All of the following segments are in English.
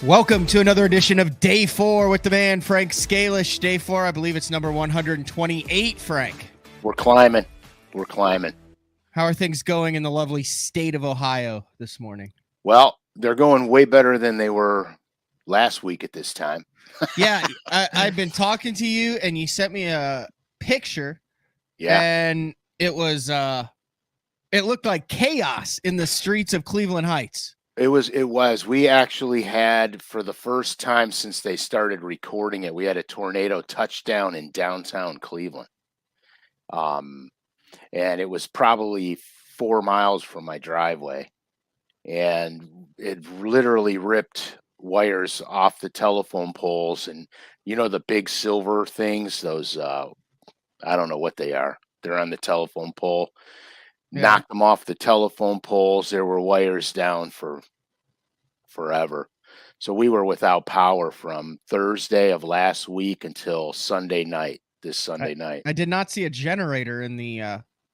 Welcome to another edition of Day 4 with the man, Frank Scalish. Day 4, I believe it's number 128, Frank. We're climbing. We're climbing. How are things going in the lovely state of Ohio this morning? Well, they're going way better than they were last week at this time. Yeah, I've been talking to you, and you sent me a picture. Yeah. And it was, it looked like chaos in the streets of Cleveland Heights. It was. We actually had, for the first time since they started recording it, we had a tornado touchdown in downtown Cleveland. And it was probably 4 miles from my driveway. And it literally ripped wires off the telephone poles. And, you know, the big silver things, those, I don't know what they are. They're on the telephone pole. Yeah. Knocked them off the telephone poles. There were wires down for forever. So we were without power from Thursday of last week until Sunday night, this Sunday night. I did not see a generator in the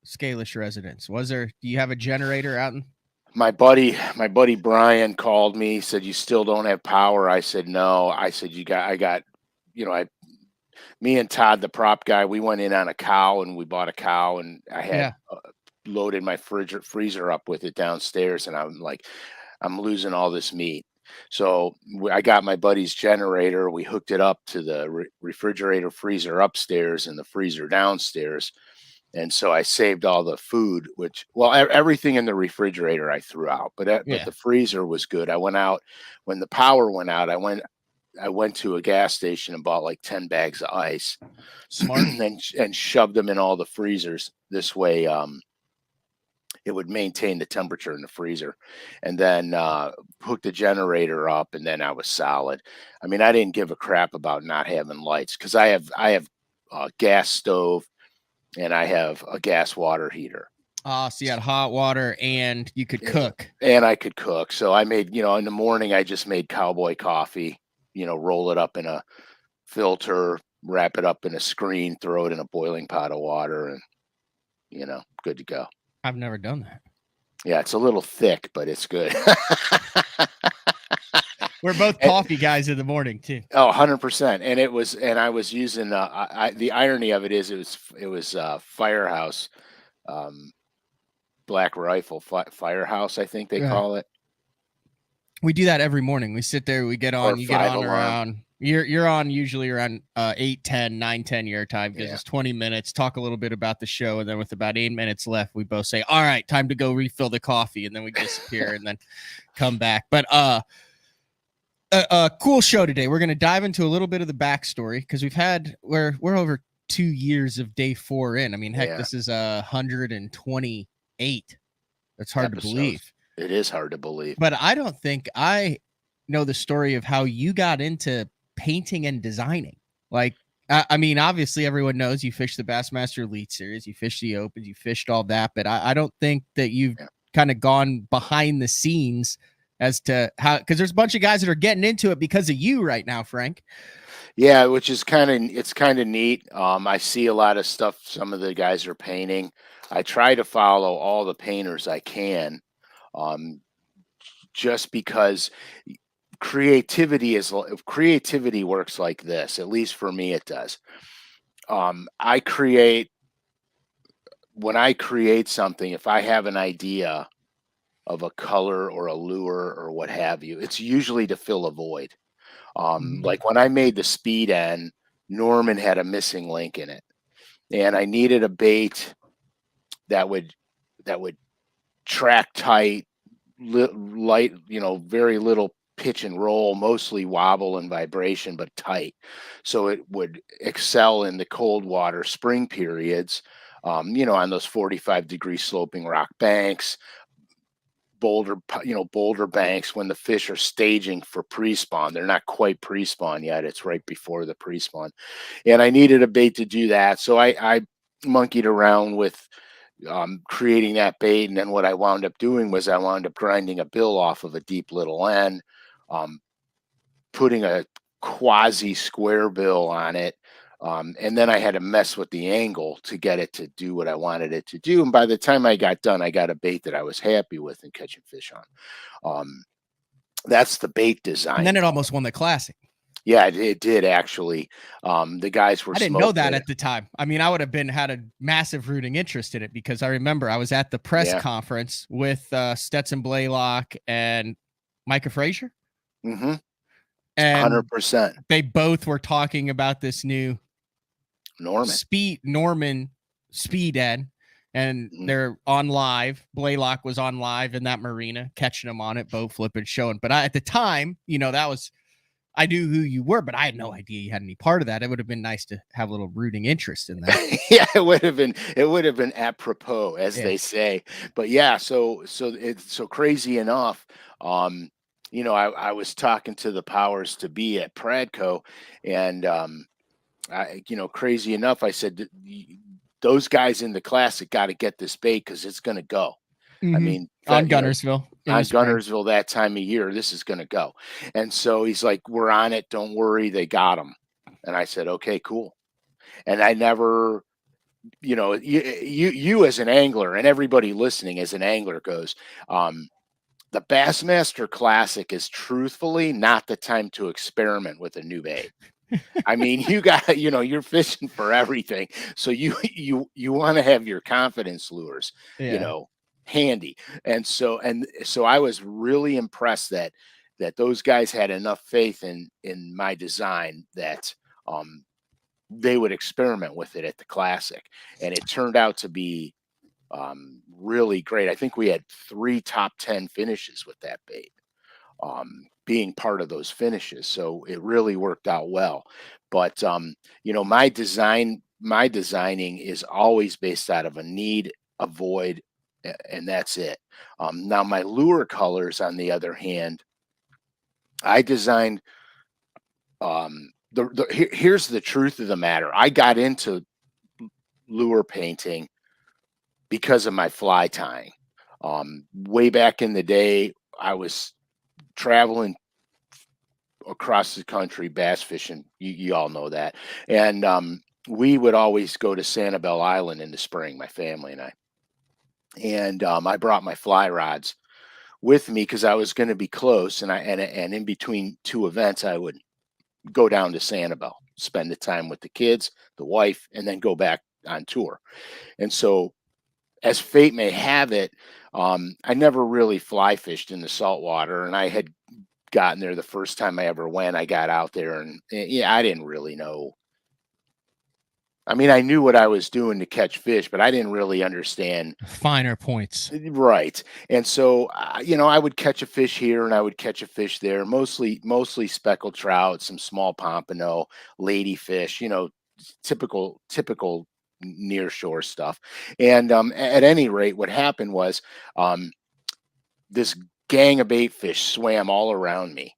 Scalish residence. Was there? Do you have a generator out in? My buddy Brian called me, said, "You still don't have power?" I said, "No." I said, me and Todd, the prop guy, we went in on a cow and we bought a cow, and I had loaded my freezer up with it downstairs, and I'm like, I'm losing all this meat. So I got my buddy's generator. We hooked it up to the refrigerator freezer upstairs and the freezer downstairs. And so I saved all the food, everything in the refrigerator I threw out, but the freezer was good. I went out when the power went out. I went to a gas station and bought like 10 bags of ice. Smart. and shoved them in all the freezers. This way, it would maintain the temperature in the freezer, and then hooked the generator up, and then I was solid. I mean, I didn't give a crap about not having lights, because I have a gas stove and I have a gas water heater. So you had hot water and you could cook. And I could cook. So I made, in the morning, I just made cowboy coffee, roll it up in a filter, wrap it up in a screen, throw it in a boiling pot of water, and, good to go. I've never done that. Yeah, it's a little thick, but it's good. We're both coffee guys in the morning too. Oh, 100%. And I was using the irony of it is it was Firehouse, Black Rifle Firehouse, I think they call it. We do that every morning. We sit there, we get on, you get on around. You're on usually around 8:10, 9:10 your time, because it's 20 minutes, talk a little bit about the show, and then with about 8 minutes left, we both say, all right, time to go refill the coffee, and then we disappear and then come back. But a cool show today. We're going to dive into a little bit of the backstory, because we're over 2 years of Day 4 in. I mean, heck, this is 128. That's hard to believe. It is hard to believe. But I don't think I know the story of how you got into painting and designing. Like, I mean, obviously everyone knows you fished the Bassmaster Elite Series, you fished the Opens, you fished all that, but I don't think that you've kind of gone behind the scenes as to how, because there's a bunch of guys that are getting into it because of you right now, Frank. Yeah, which is kind of neat. I see a lot of stuff some of the guys are painting. I try to follow all the painters I can, just because creativity works like this. At least for me, it does. When I create something, if I have an idea of a color or a lure or what have you, it's usually to fill a void. Like when I made the Speed N, Norman had a missing link in it, and I needed a bait that would track tight, light, very little pitch and roll, mostly wobble and vibration, but tight, so it would excel in the cold water spring periods, on those 45-degree sloping rock banks, boulder banks, when the fish are staging for pre-spawn. They're not quite pre-spawn yet. It's right before the pre-spawn, and I needed a bait to do that. So I monkeyed around with creating that bait, and then what I wound up doing was I wound up grinding a bill off of a deep little N, putting a quasi square bill on it, and then I had to mess with the angle to get it to do what I wanted it to do. And by the time I got done, I got a bait that I was happy with and catching fish on. That's the bait design. And then it almost won the classic. Yeah, it did actually. The guys were I didn't know smoking that it. at the time. I mean, I would have had a massive rooting interest in it because I remember I was at the press conference with Stetson Blaylock and Micah Frazier. Mm-hmm. And 100%. they both were talking about this new Norman speed end, and they're on live. Blaylock was on live in that marina, catching them on it, bow flipping, showing. But at the time, I knew who you were, but I had no idea you had any part of that. It would have been nice to have a little rooting interest in that. Yeah, it would have been apropos, as they say. But yeah, so it's so crazy enough. I was talking to the powers to be at Pradco, and crazy enough, I said, those guys in the classic got to get this bait because it's going to go. Mm-hmm. I mean, on Gunnersville. On Gunnersville that time of year, this is going to go. And so he's like, we're on it. Don't worry. They got them. And I said, okay, cool. And I never, you as an angler and everybody listening as an angler goes, the Bassmaster Classic is truthfully not the time to experiment with a new bait. I mean, you got, you're fishing for everything. So you want to have your confidence lures, handy. And so I was really impressed that those guys had enough faith in my design that they would experiment with it at the classic. And it turned out to be really great. I think we had 3 top 10 finishes with that bait. Being part of those finishes. So it really worked out well. But my designing is always based out of a need, a void, and that's it. Now my lure colors, on the other hand, I designed here's the truth of the matter. I got into lure painting because of my fly tying. Way back in the day, I was traveling across the country bass fishing. You all know that. And we would always go to Sanibel Island in the spring, my family and I. And I brought my fly rods with me because I was going to be close. And and in between 2 events, I would go down to Sanibel, spend the time with the kids, the wife, and then go back on tour. And so, as fate may have it, I never really fly fished in the saltwater, and I had gotten there the first time I ever went. I got out there, and I didn't really know. I mean, I knew what I was doing to catch fish, but I didn't really understand finer points. Right. And so, I would catch a fish here and I would catch a fish there, mostly speckled trout, some small pompano, ladyfish, typical near shore stuff. And at any rate, what happened was this gang of bait fish swam all around me,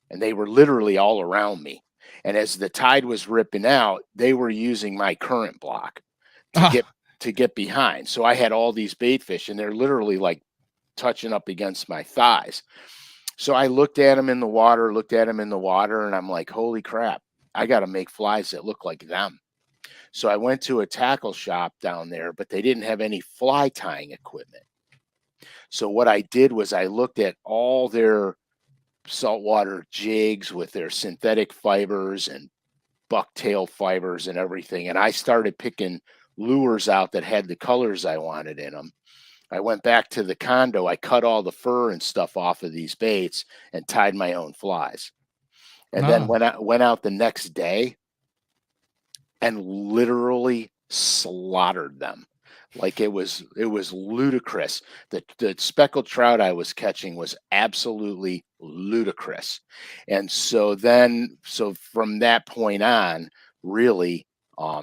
and they were literally all around me. And as the tide was ripping out, they were using my current block to get behind. So I had all these bait fish, and they're literally like touching up against my thighs. So I looked at them in the water, and I'm like, holy crap, I got to make flies that look like them. So I went to a tackle shop down there, but they didn't have any fly tying equipment. So what I did was I looked at all their saltwater jigs with their synthetic fibers and bucktail fibers and everything. And I started picking lures out that had the colors I wanted in them. I went back to the condo. I cut all the fur and stuff off of these baits and tied my own flies. And then went out the next day and literally slaughtered them. Like it was ludicrous. The speckled trout I was catching was absolutely ludicrous. And so from that point on, really, I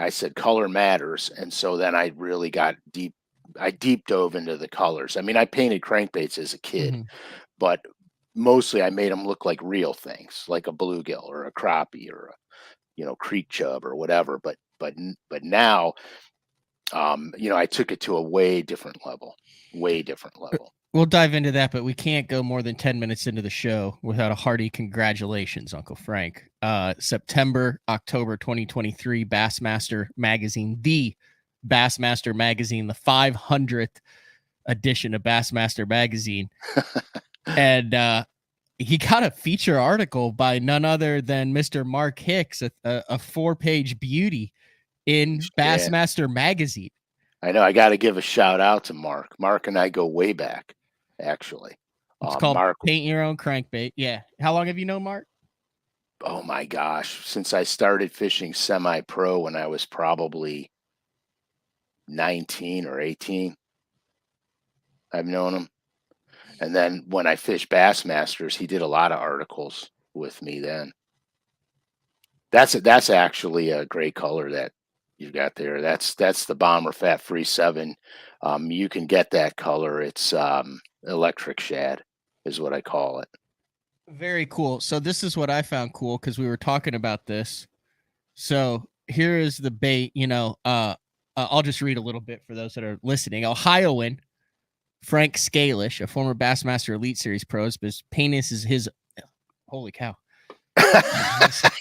said color matters. And so then I really got deep. I deep dove into the colors. I mean, I painted crankbaits as a kid, but mostly I made them look like real things, like a bluegill or a crappie or a creek chub or whatever. But now, I took it to a way different level. We'll dive into that, but we can't go more than 10 minutes into the show without a hearty congratulations, Uncle Frank. September, October 2023, Bassmaster magazine, the Bassmaster magazine, the 500th edition of Bassmaster magazine, and he got a feature article by none other than Mr. Mark Hicks, a 4-page beauty in Bassmaster magazine. I know. I got to give a shout out to Mark. Mark and I go way back, actually. It's called Mark, Paint Your Own Crankbait. Yeah. How long have you known Mark? oh my gosh, since I started fishing semi-pro when I was probably 19 or 18, I've known him. And then when I fished Bassmasters, he did a lot of articles with me then. That's actually a great color that you've got there. That's the Bomber Fat Free 7. You can get that color. It's electric shad is what I call it. Very cool. So this is what I found cool because we were talking about this. So here is the bait. I'll just read a little bit for those that are listening. Ohioan Frank Scalish, a former Bassmaster Elite Series pro, his penis is his. Holy cow!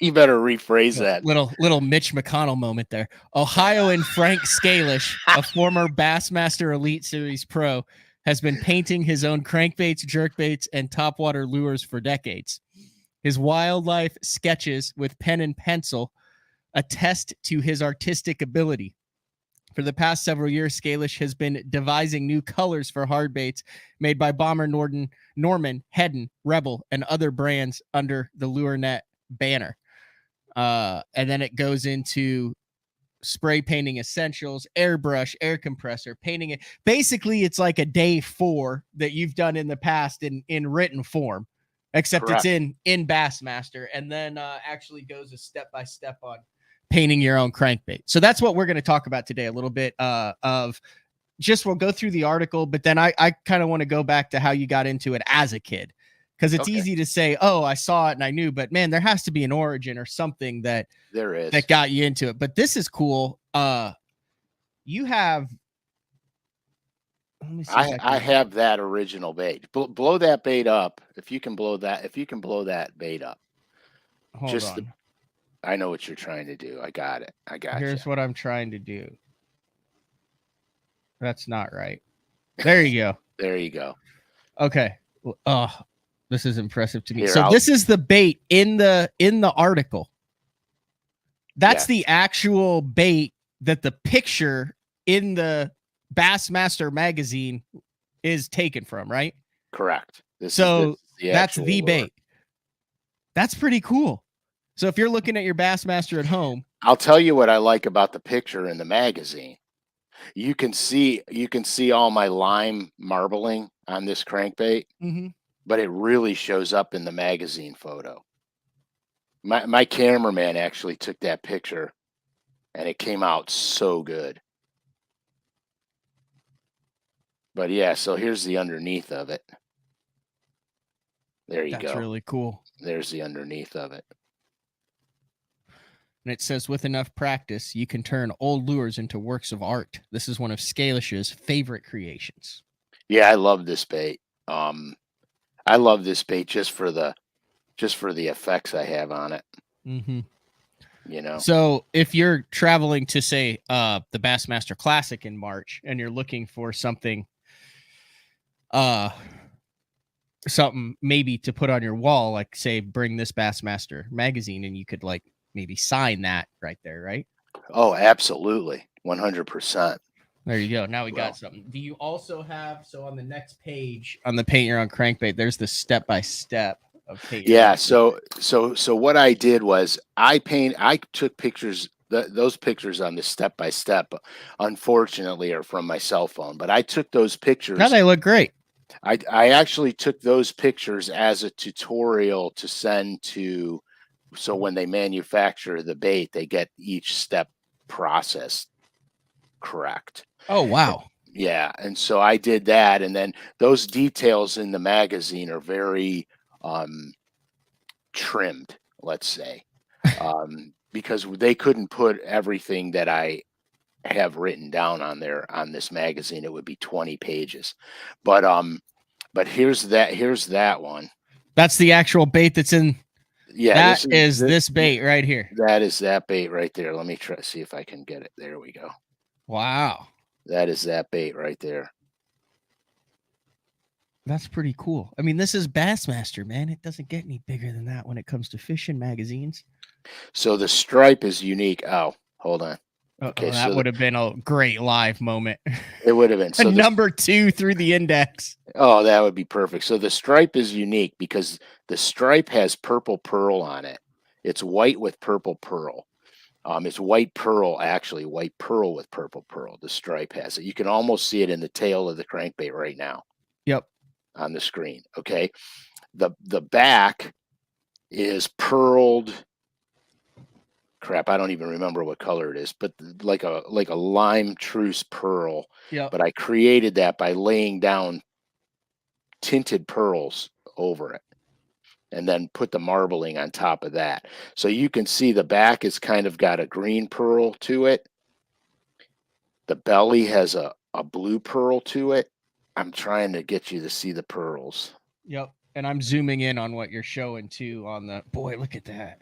You better rephrase that. Little Mitch McConnell moment there. Ohioan Frank Scalish, a former Bassmaster Elite Series pro, has been painting his own crankbaits, jerkbaits, and topwater lures for decades. His wildlife sketches with pen and pencil attest to his artistic ability. For the past several years, Scalish has been devising new colors for hard baits made by Bomber Norman, Hedden, Rebel, and other brands under the LureNet banner. And then it goes into spray painting essentials, airbrush, air compressor, painting it. Basically, it's like a day 4 that you've done in the past in written form, except Correct. it's in Bassmaster, and then actually goes a step-by-step on painting your own crankbait. So that's what we're going to talk about today, a little bit of just, we'll go through the article, but then I kind of want to go back to how you got into it as a kid, because it's easy to say, oh, I saw it and I knew, but man, there has to be an origin or something that got you into it. But this is cool. You have, let me see I have that original bait. Blow that bait up. If you can blow that bait up. Hold on. I know what you're trying to do. I got it. Here's what I'm trying to do. That's not right. There you go. There you go. Okay. Oh, this is impressive to me. This is the bait in the article. That's the actual bait that the picture in the Bassmaster magazine is taken from, right? Correct. That's the bait. That's pretty cool. So if you're looking at your Bassmaster at home, I'll tell you what I like about the picture in the magazine. You can see all my lime marbling on this crankbait, but it really shows up in the magazine photo. My cameraman actually took that picture, and it came out so good. But yeah, so here's the underneath of it. There you go. That's really cool. There's the underneath of it. And it says, with enough practice, you can turn old lures into works of art. This is one of Scalish's favorite creations. Yeah, I love this bait. I love this bait just for the effects I have on it. So if you're traveling to, say, the Bassmaster Classic in March, and you're looking for something maybe to put on your wall, like, say, bring this Bassmaster magazine, and you could like maybe sign that right there, right? Oh, absolutely. 100%. There you go. Now we got something. Do you also have, so on the next page on the Paint Your Own Crankbait, there's the step-by-step of paint. Yeah. So what I did was I took pictures, those pictures on the step-by-step, unfortunately, are from my cell phone, but I took those pictures. Now they look great. I actually took those pictures as a tutorial to send to, so when they manufacture the bait, they get each step processed correct. Oh, wow. Yeah. And so I did that. And then those details in the magazine are very trimmed, let's say, because they couldn't put everything that I have written down on this magazine. It would be 20 pages. But here's that one. That's the actual bait that's in. Yeah, that is this bait right here. That is that bait right there. Let me try see if I can get it. There we go. Wow. That is that bait right there. That's pretty cool. I mean, this is Bassmaster, man. It doesn't get any bigger than that when it comes to fishing magazines. So the stripe is unique. Oh, hold on. Okay, That so would have been a great live moment. it would have been A so the number 2 through the index. oh, that would be perfect. So the stripe is unique because the stripe has purple pearl on it. It's white with purple pearl. It's white pearl, actually, white pearl with purple pearl. The stripe has it. You can almost see it in the tail of the crankbait right now Yep. on the screen. Okay. The back is pearled. Crap, I don't even remember what color it is, but like a lime truce pearl. Yep. But I created that by laying down tinted pearls over it and then put the marbling on top of that. So you can see the back is kind of got a green pearl to it. The belly has a blue pearl to it. I'm trying to get you to see the pearls. Yep. And I'm zooming in on what you're showing too on the boy, look at that.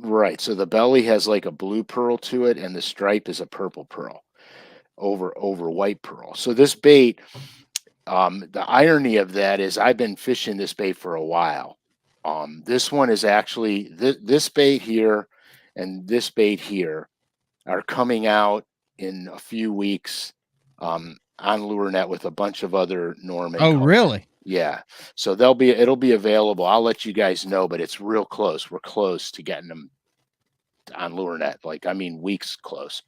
Right. So the belly has like a blue pearl to it, and the stripe is a purple pearl over white pearl. So this bait, the irony of that is I've been fishing this bait for a while. This one is actually this bait here and this bait here are coming out in a few weeks on LureNet with a bunch of other Norman Oh, colors. really? Yeah. So it'll be available. I'll let you guys know, but it's real close. We're close to getting them on LureNet. Like, I mean, weeks close.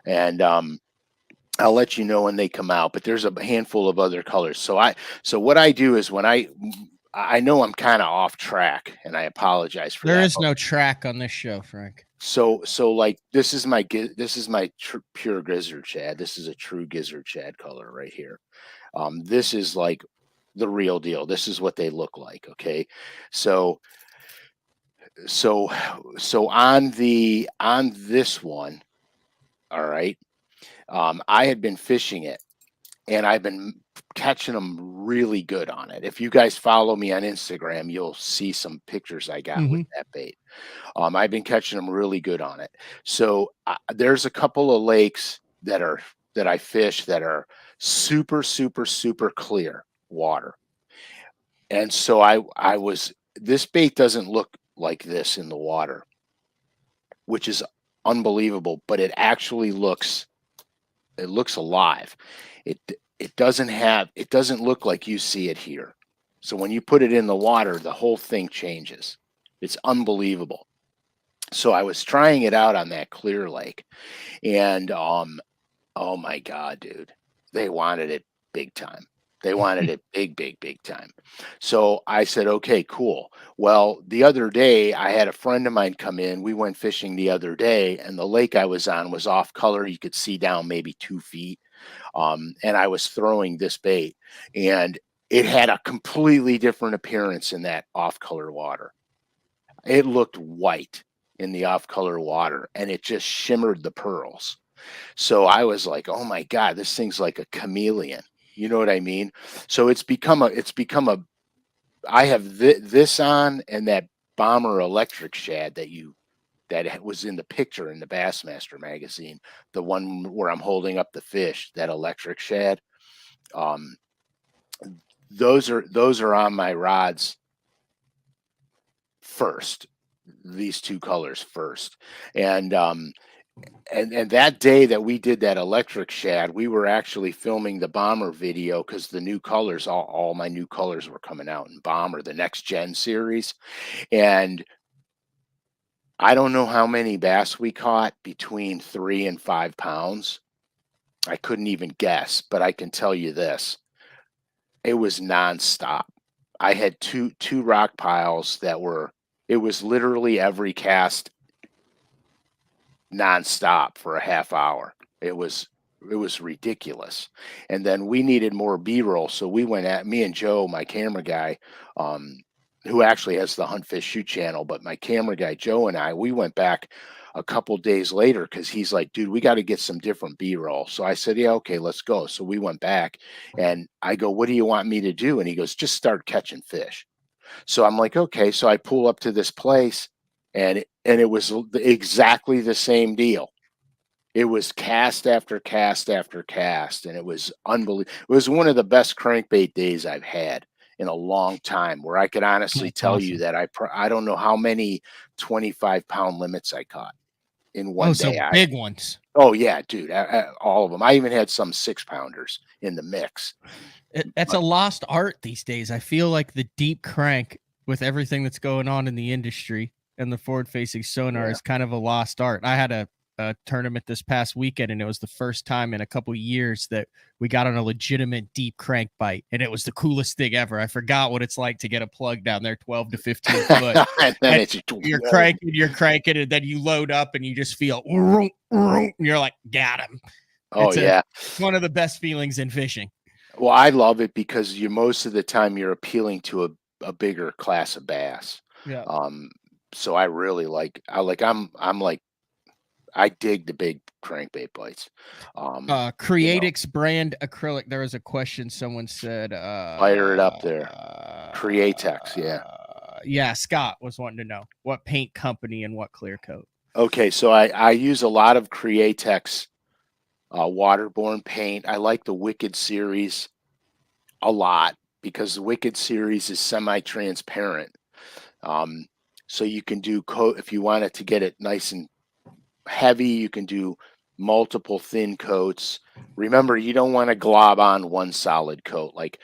And I'll let you know when they come out, but there's a handful of other colors. So what I do is when I know I'm kind of off track and I apologize for that. There is no track on this show, Frank. So like this is my pure gizzard shad. This is a true gizzard shad color right here. This is like the real deal. This is what they look like. Okay. So on this one, all right. I had been fishing it and I've been catching them really good on it. If you guys follow me on Instagram, you'll see some pictures I got with that bait. I've been catching them really good on it. So there's a couple of lakes that I fish that are super, super, super clear water. And so this bait doesn't look like this in the water, which is unbelievable, but it actually looks alive. It doesn't look like you see it here. So when you put it in the water, the whole thing changes. It's unbelievable. So I was trying it out on that clear lake, and oh my God, dude, they wanted it big time. They wanted it big time. So I said, okay, cool. Well, the other day I had a friend of mine come in. We went fishing the other day, and the lake I was on was off color. You could see down maybe 2 feet. And I was throwing this bait, and it had a completely different appearance in that off color water. It looked white in the off color water, and it just shimmered the pearls. So I was like, oh my God, this thing's like a chameleon. You know what I mean? So it's become a I have this on and that bomber electric shad that was in the picture in the Bassmaster magazine, the one where I'm holding up the fish, that electric shad. Those are on my rods first. These two colors first, and that day that we did that electric shad, we were actually filming the bomber video because the new colors, all my new colors were coming out in bomber, the next gen series, and I don't know how many bass we caught between 3 and 5 pounds. I couldn't even guess, but I can tell you this. It was nonstop. I had two rock piles it was literally every cast nonstop for a half hour. It was ridiculous. And then we needed more B-roll, so me and Joe, my camera guy, who actually has the Hunt Fish Shoot channel, but my camera guy Joe and we went back a couple days later because he's like, dude, we got to get some different B-roll. So I said, yeah, okay, let's go. So we went back, and I go, what do you want me to do? And he goes, just start catching fish. So I'm like, okay. So I pull up to this place, and it was exactly the same deal. It was cast after cast after cast, and it was unbelievable. It was one of the best crankbait days I've had in a long time, where I could honestly That's tell you awesome. that I don't know how many 25-pound limits I caught in Oh, one so day. big ones. Oh yeah, dude, all of them. I even had some 6-pounders in the mix. It's a But lost art these days. I feel like the deep crank with everything that's going on in the industry and the forward facing sonar yeah, is kind of a lost art. I had a tournament this past weekend, and it was the first time in a couple years that we got on a legitimate deep crank bite, and it was the coolest thing ever. I forgot what it's like to get a plug down there 12 to 15 foot. and then And it's you're cranking, and then you load up and you just feel, and you're like, got him. oh yeah. It's one of the best feelings in fishing. Well, I love it because you most of the time you're appealing to a bigger class of bass. Yeah. Um, so I really I'm like I dig the big crankbait bites. You know, Creatix brand acrylic. There was a question someone said. fire it up there. Createx, yeah. Yeah, Scott was wanting to know what paint company and what clear coat. Okay, so I use a lot of Createx waterborne paint. I like the Wicked series a lot because the Wicked series is semi-transparent. Um, so you can do coat if you want it to get it nice and heavy, you can do multiple thin coats. Remember, you don't want to glob on one solid coat. Like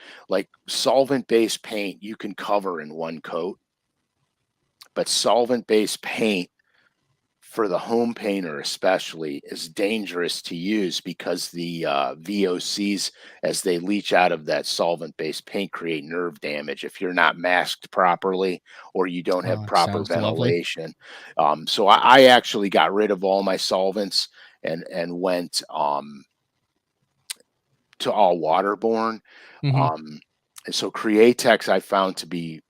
solvent-based paint, you can cover in one coat, but solvent-based paint for the home painter especially is dangerous to use because the VOCs, as they leach out of that solvent-based paint, create nerve damage if you're not masked properly or you don't have Oh, it proper sounds lovely. ventilation. So I actually got rid of all my solvents and went to all waterborne. Hmm. Um, and so Createx I found to be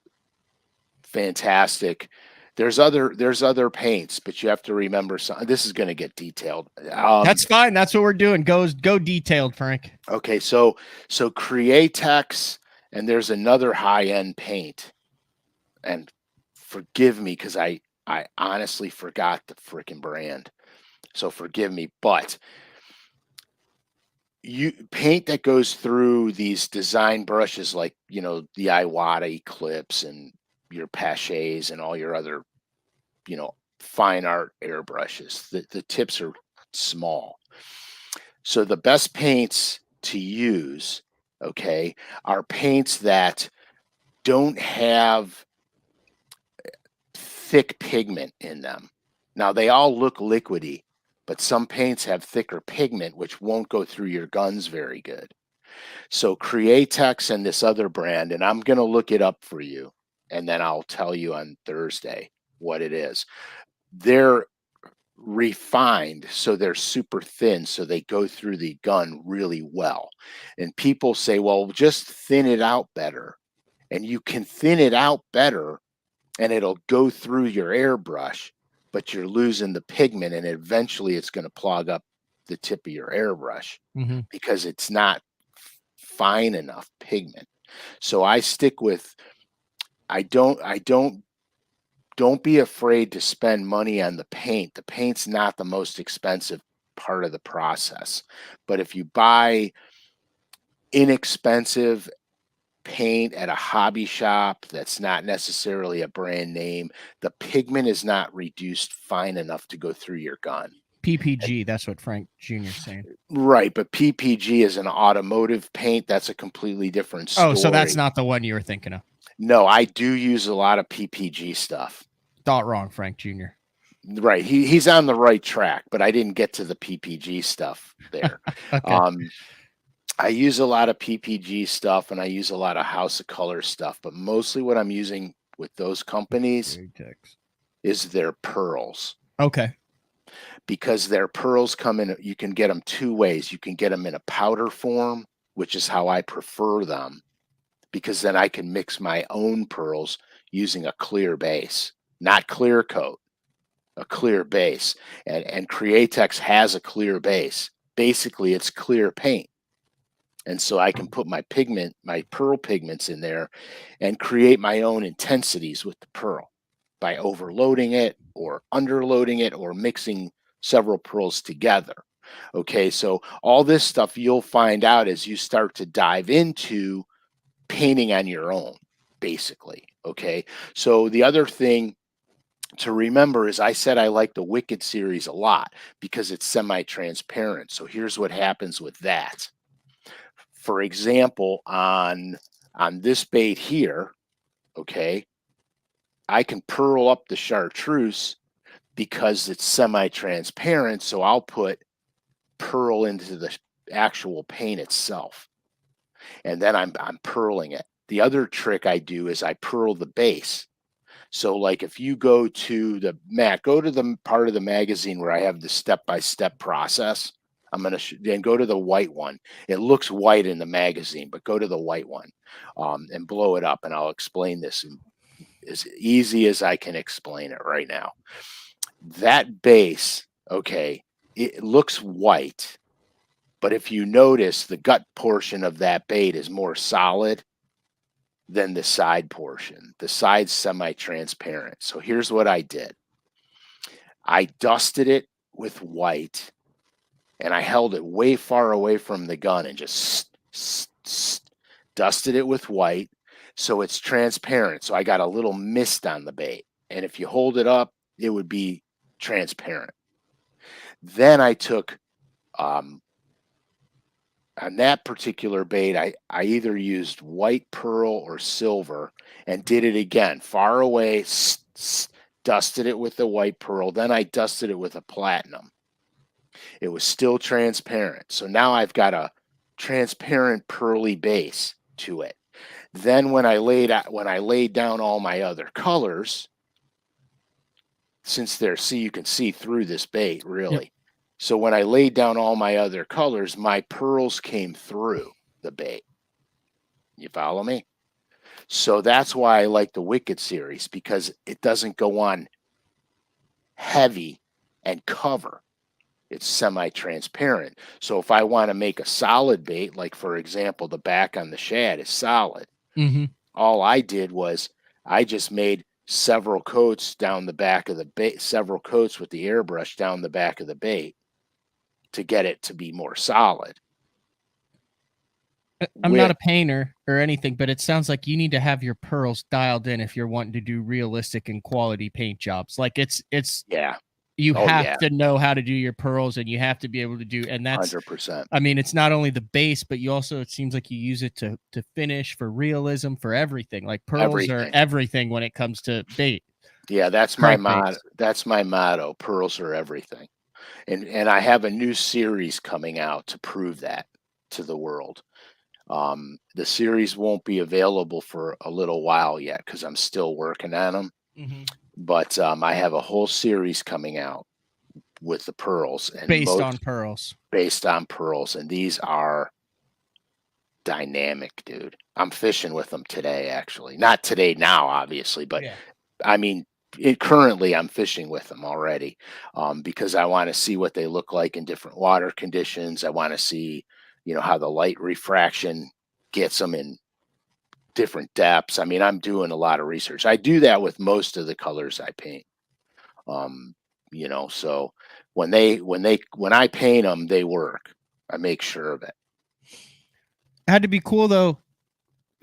fantastic. There's other paints, but you have to remember some. This is going to get detailed. That's fine. That's what we're doing. Go detailed, Frank. Okay, so Createx, and there's another high end paint, and forgive me because I honestly forgot the freaking brand. So forgive me, but you paint that goes through these design brushes like the Iwata Eclipse and your Paches and all your other fine art airbrushes. The tips are small. So the best paints to use, okay, are paints that don't have thick pigment in them. Now they all look liquidy, but some paints have thicker pigment which won't go through your guns very good. So Createx and this other brand, and I'm going to look it up for you, and then I'll tell you on Thursday what it is. They're refined, so they're super thin, so they go through the gun really well. And people say, well, just thin it out better. And you can thin it out better and it'll go through your airbrush, but you're losing the pigment and eventually it's going to clog up the tip of your airbrush Hmm. because it's not fine enough pigment. So I stick with I don't be afraid to spend money on the paint. The paint's not the most expensive part of the process. But if you buy inexpensive paint at a hobby shop that's not necessarily a brand name, the pigment is not reduced fine enough to go through your gun. And PPG. That's what Frank Jr. is saying. right, but PPG is an automotive paint. That's a completely different Oh, so that's story. not the one you were thinking of. No, I do use a lot of PPG stuff. Thought wrong, Frank Jr. Right. He's on the right track, but I didn't get to the PPG stuff there. Okay. Um, I use a lot of PPG stuff and I use a lot of House of Color stuff, but mostly what I'm using with those companies is their pearls Okay. because their pearls come in, you can get them two ways. You can get them in a powder form, which is how I prefer them, because then I can mix my own pearls using a clear base, not clear coat. A clear base, and Createx has a clear base. Basically, it's clear paint, and so I can put my pearl pigments in there, and create my own intensities with the pearl by overloading it or underloading it or mixing several pearls together. Okay, so all this stuff you'll find out as you start to dive into painting on your own, basically. Okay, so the other thing to remember is I said I like the Wicked series a lot because it's semi-transparent. So here's what happens with that. For example, on this bait here, okay, I can pearl up the chartreuse because it's semi-transparent. So I'll put pearl into the actual paint itself, and then I'm pearling it. The other trick I do is I pearl the base. So like if you go to go to the part of the magazine where I have the step-by-step process. I'm going to then go to the white one. It looks white in the magazine, but go to the white one and blow it up. And I'll explain this as easy as I can explain it right now. That base, okay, it looks white, but if you notice, the gut portion of that bait is more solid than the side portion. The side's semi-transparent. So here's what I did. I dusted it with white, and I held it way far away from the gun and just dusted it with white so it's transparent. So I got a little mist on the bait. And if you hold it up, it would be transparent. Then I took on that particular bait, I either used white pearl or silver and did it again, far away, dusted it with the white pearl. Then I dusted it with a platinum. It was still transparent. So now I've got a transparent pearly base to it. Then when I laid down all my other colors, since you can see through this bait really. Yep. So when I laid down all my other colors, my pearls came through the bait. You follow me? So that's why I like the Wicked series, because it doesn't go on heavy and cover. It's semi-transparent. So if I want to make a solid bait, like for example, the back on the shad is solid. Mm-hmm. All I did was I just made several coats down the back of the bait, several coats with the airbrush down the back of the bait to get it to be more solid. I'm not a painter or anything, but it sounds like you need to have your pearls dialed in if you're wanting to do realistic and quality paint jobs. Like it's yeah. You have to know how to do your pearls, and you have to be able to do, and that's 100%. I mean, it's not only the base, but you also, it seems like you use it to finish, for realism, for everything. Like pearls are everything when it comes to bait. Yeah, that's my motto. That's my motto. Pearls are everything. And I have a new series coming out to prove that to the world. The series won't be available for a little while yet because I'm still working on them. Mm-hmm. But I have a whole series coming out with the pearls and based on pearls, and these are dynamic, dude. I'm fishing with them today, actually. Not today now, obviously, but yeah. I mean, currently I'm fishing with them already because I want to see what they look like in different water conditions. I want to see, how the light refraction gets them in different depths. I mean, I'm doing a lot of research. I do that with most of the colors I paint. So when I paint them, they work. I make sure of it. It had to be cool though,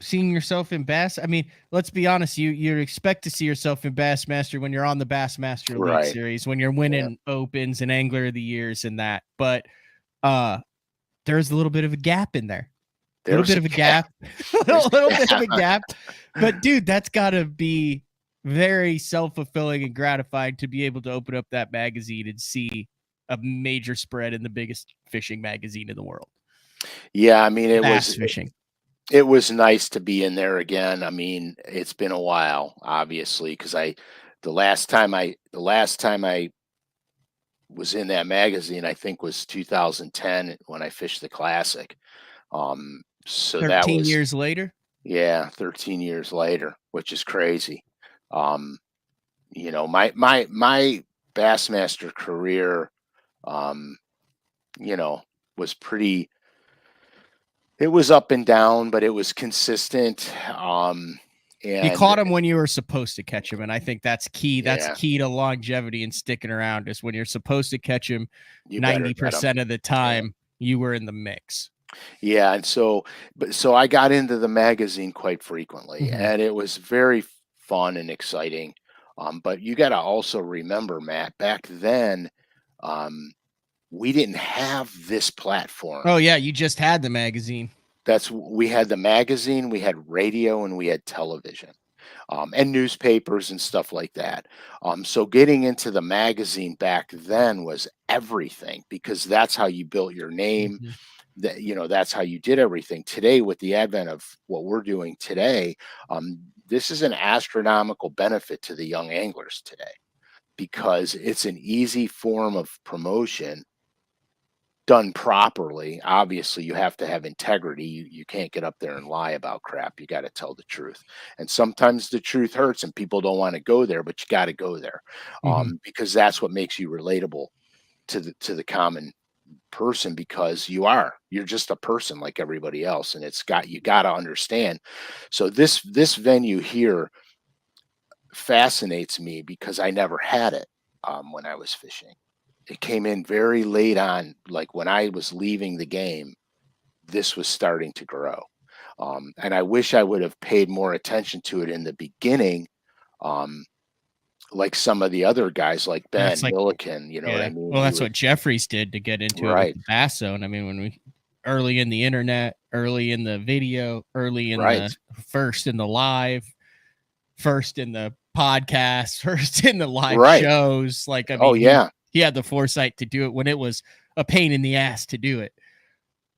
seeing yourself in Bass. I mean, let's be honest, you expect to see yourself in Bassmaster when you're on the Bassmaster Elite Series, when you're winning Opens and Angler of the Years and that. But there's a little bit of a gap in there. A little bit of a gap. But dude, that's gotta be very self-fulfilling and gratifying to be able to open up that magazine and see a major spread in the biggest fishing magazine in the world. Yeah, I mean, fishing. It was nice to be in there again. I mean, it's been a while, obviously, because the last time I was in that magazine, I think was 2010 when I fished the Classic. So 13 that was years later. Yeah, 13 years later, which is crazy. My Bassmaster career, was pretty. It was up and down, but it was consistent. You And caught them when you were supposed to catch them, and I think that's key. That's yeah, key to longevity and sticking around. Is when you're supposed to catch them. you better get them. 90% of the time, you were in the mix. Yeah, and so I got into the magazine quite frequently, Mhm. and it was very fun and exciting. But you got to also remember, Matt, back then, um, we didn't have this platform. Oh yeah, you just had the magazine. We had the magazine, we had radio, and we had television, and newspapers and stuff like that. So getting into the magazine back then was everything because that's how you built your name. Mhm. That that's how you did everything. Today, with the advent of what we're doing today, this is an astronomical benefit to the young anglers today because it's an easy form of promotion done properly. Obviously, you have to have integrity. You can't get up there and lie about crap. You got to tell the truth, and sometimes the truth hurts and people don't want to go there, but you got to go there, Mhm. because that's what makes you relatable to the common person, because you're just a person like everybody else, and you got to understand. So this venue here fascinates me because I never had it when I was fishing. It came in very late on, like when I was leaving the game. This was starting to grow, and I wish I would have paid more attention to it in the beginning, um, like some of the other guys like That's Ben like, Milliken. You know what I yeah. mean? Well, He that's was what Jeffries did to get into it with right, the Bass Zone. I mean, when we early in the internet, early in the video, early in right, the first in the live, first in the podcast, first in the live right. shows. Like, I Oh mean, yeah. he had the foresight to do it when it was a pain in the ass to do it.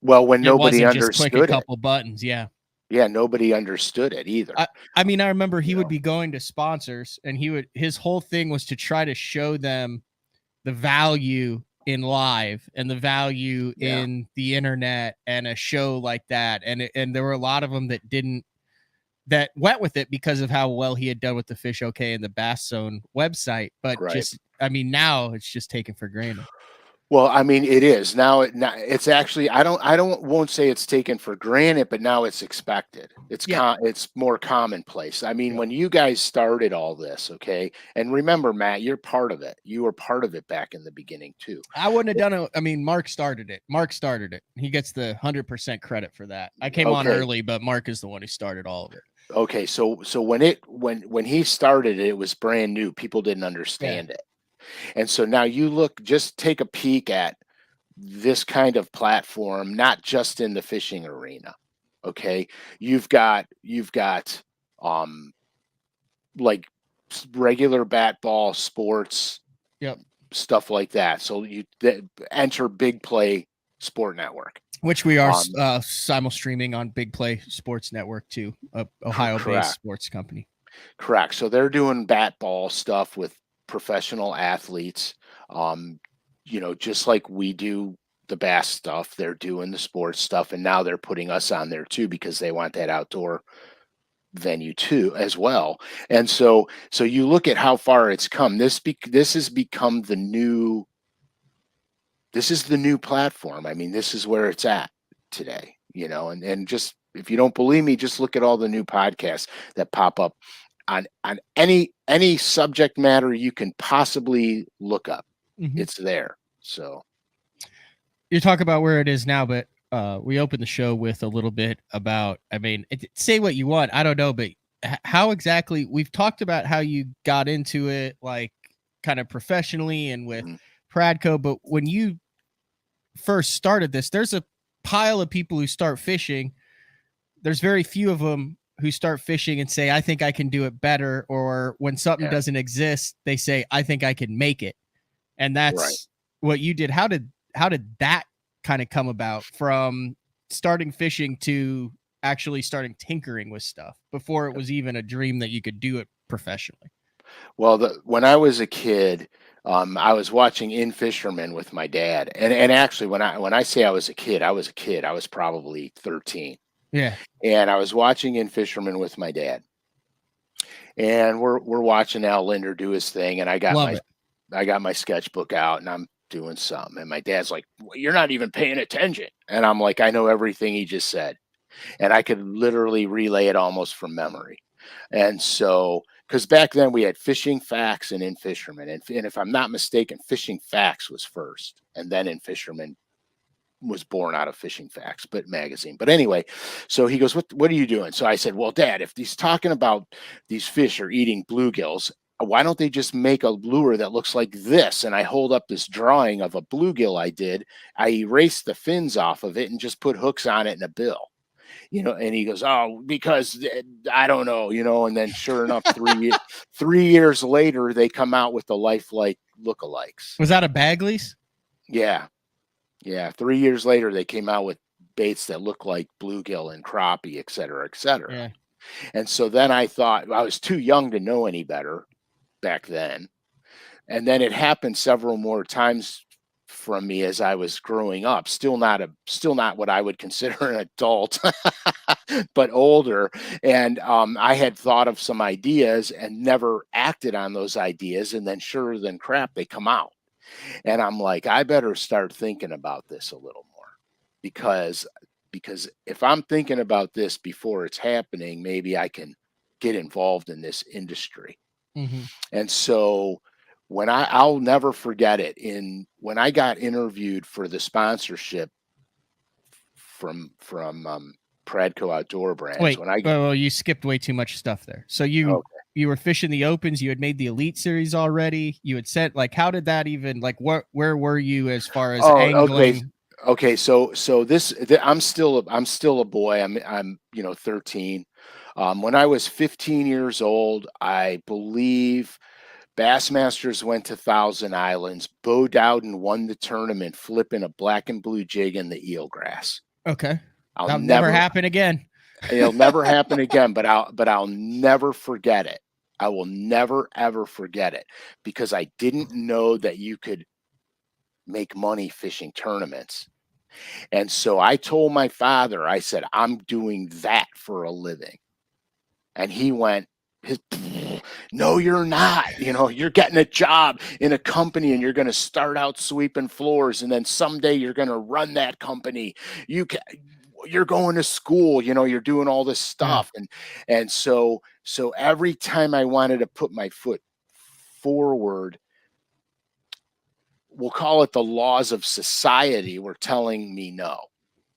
Well, when It nobody wasn't just click a understood it. couple buttons. Yeah. Yeah, nobody understood it either, I mean, I remember you he would know? be going to sponsors and his whole thing was to try to show them the value in live and the value Yeah, in the internet and a show like that. And there were a lot of them that went with it because of how well he had done with the Fish OK and the Bass Zone website. But right. just, I mean, now it's just taken for granted. Well, I mean, it is. Now it's actually I don't won't say it's taken for granted, but now it's expected. Yeah. It's more commonplace. I mean, Yep. when you guys started all this, okay? And remember, Matt, you're part of it. You were part of it back in the beginning too. I wouldn't have done it. I mean, Mark started it. Mark started it. He gets the 100% credit for that. I came on Okay. early, but Mark is the one who started all of it. Okay, so when he started it, it was brand new. People didn't Yeah. understand it. And so now just take a peek at this kind of platform, not just in the fishing arena. Okay. You've got um like regular bat ball sports, Yep. stuff like that. So enter Big Play Sport Network. Which we are Um simul streaming on Big Play Sports Network too, a Ohio-based correct. sports company. Correct. So they're doing bat ball stuff with professional athletes. Um, just like we do the bass stuff, they're doing the sports stuff, and now they're putting us on there too because they want that outdoor venue too as well. And so you look at how far it's come. This has become this is the new platform. I mean, this is where it's at today, and just if you don't believe me, just look at all the new podcasts that pop up on any subject matter you can possibly look up. Mhm. It's there. So You talk about where it is now, but we opened the show with a little bit about. I mean, say what you want. I don't know, but how exactly? We've talked about how you got into it, like kind of professionally and with mhm, Pradco. But when you first started this, there's a pile of people who start fishing. There's very few of them who start fishing and say, I think I can do it better. Or when something yeah, doesn't exist, they say, I think I can make it. And right. that's what you did. How did that kind of come about from starting fishing to actually starting tinkering with stuff before it was even a dream that you could do it professionally? Well, when I was a kid, I was watching In Fisherman with my dad, and actually, when I say I was a kid, I was a kid. I was probably 13, Yeah. and I was watching In Fisherman with my dad, and we're watching Al Linder do his thing, and Love it. I got my sketchbook out, and I'm doing something, and my dad's like, well, "You're not even paying attention," and I'm like, "I know everything he just said," and I could literally relay it almost from memory. And so, because back then we had Fishing Facts and In Fisherman, and if I'm not mistaken, Fishing Facts was first, and then In Fisherman was born out of Fishing Facts, but magazine. But anyway, so he goes, "What are you doing?" So I said, "Well, Dad, if he's talking about these fish are eating bluegills, why don't they just make a lure that looks like this?" And I hold up this drawing of a bluegill I did. I erased the fins off of it and just put hooks on it and a bill. And he goes, "Oh, because I don't know," and then sure enough, 3 years later, they come out with the lifelike lookalikes. Was that a Bagley's? Yeah. Yeah. 3 years later, they came out with baits that look like bluegill and crappie, et cetera, et cetera. Yeah. And so then I thought I was too young to know any better back then. And then it happened several more times from me as I was growing up. Still not what I would consider an adult, but older. And I had thought of some ideas and never acted on those ideas. And then sure than crap, they come out. And I'm like, I better start thinking about this a little more because if I'm thinking about this before it's happening, maybe I can get involved in this industry. Mm-hmm. And so I'll never forget it, when I got interviewed for the sponsorship from Pradco Outdoor Brands. Wait, well, you skipped way too much stuff there. So you were fishing the Opens. You had made the Elite Series already. You had said, like, how did that even, like, where were you as far as angling? Okay. So I'm still a boy. I'm 13. When I was 15 years old, I believe Bassmasters went to Thousand Islands. Bo Dowden won the tournament, flipping a black and blue jig in the eelgrass. Okay. That'll never happen again. It'll never happen again, but I'll never forget it. I will never ever forget it because I didn't know that you could make money fishing tournaments. And so I told my father, I said, "I'm doing that for a living." And he went, "No, you're not. You're getting a job in a company and you're going to start out sweeping floors. And then someday you're going to run that company. You're going to school, you're doing all this stuff." Yeah. And so every time I wanted to put my foot forward, we'll call it the laws of society were telling me, no,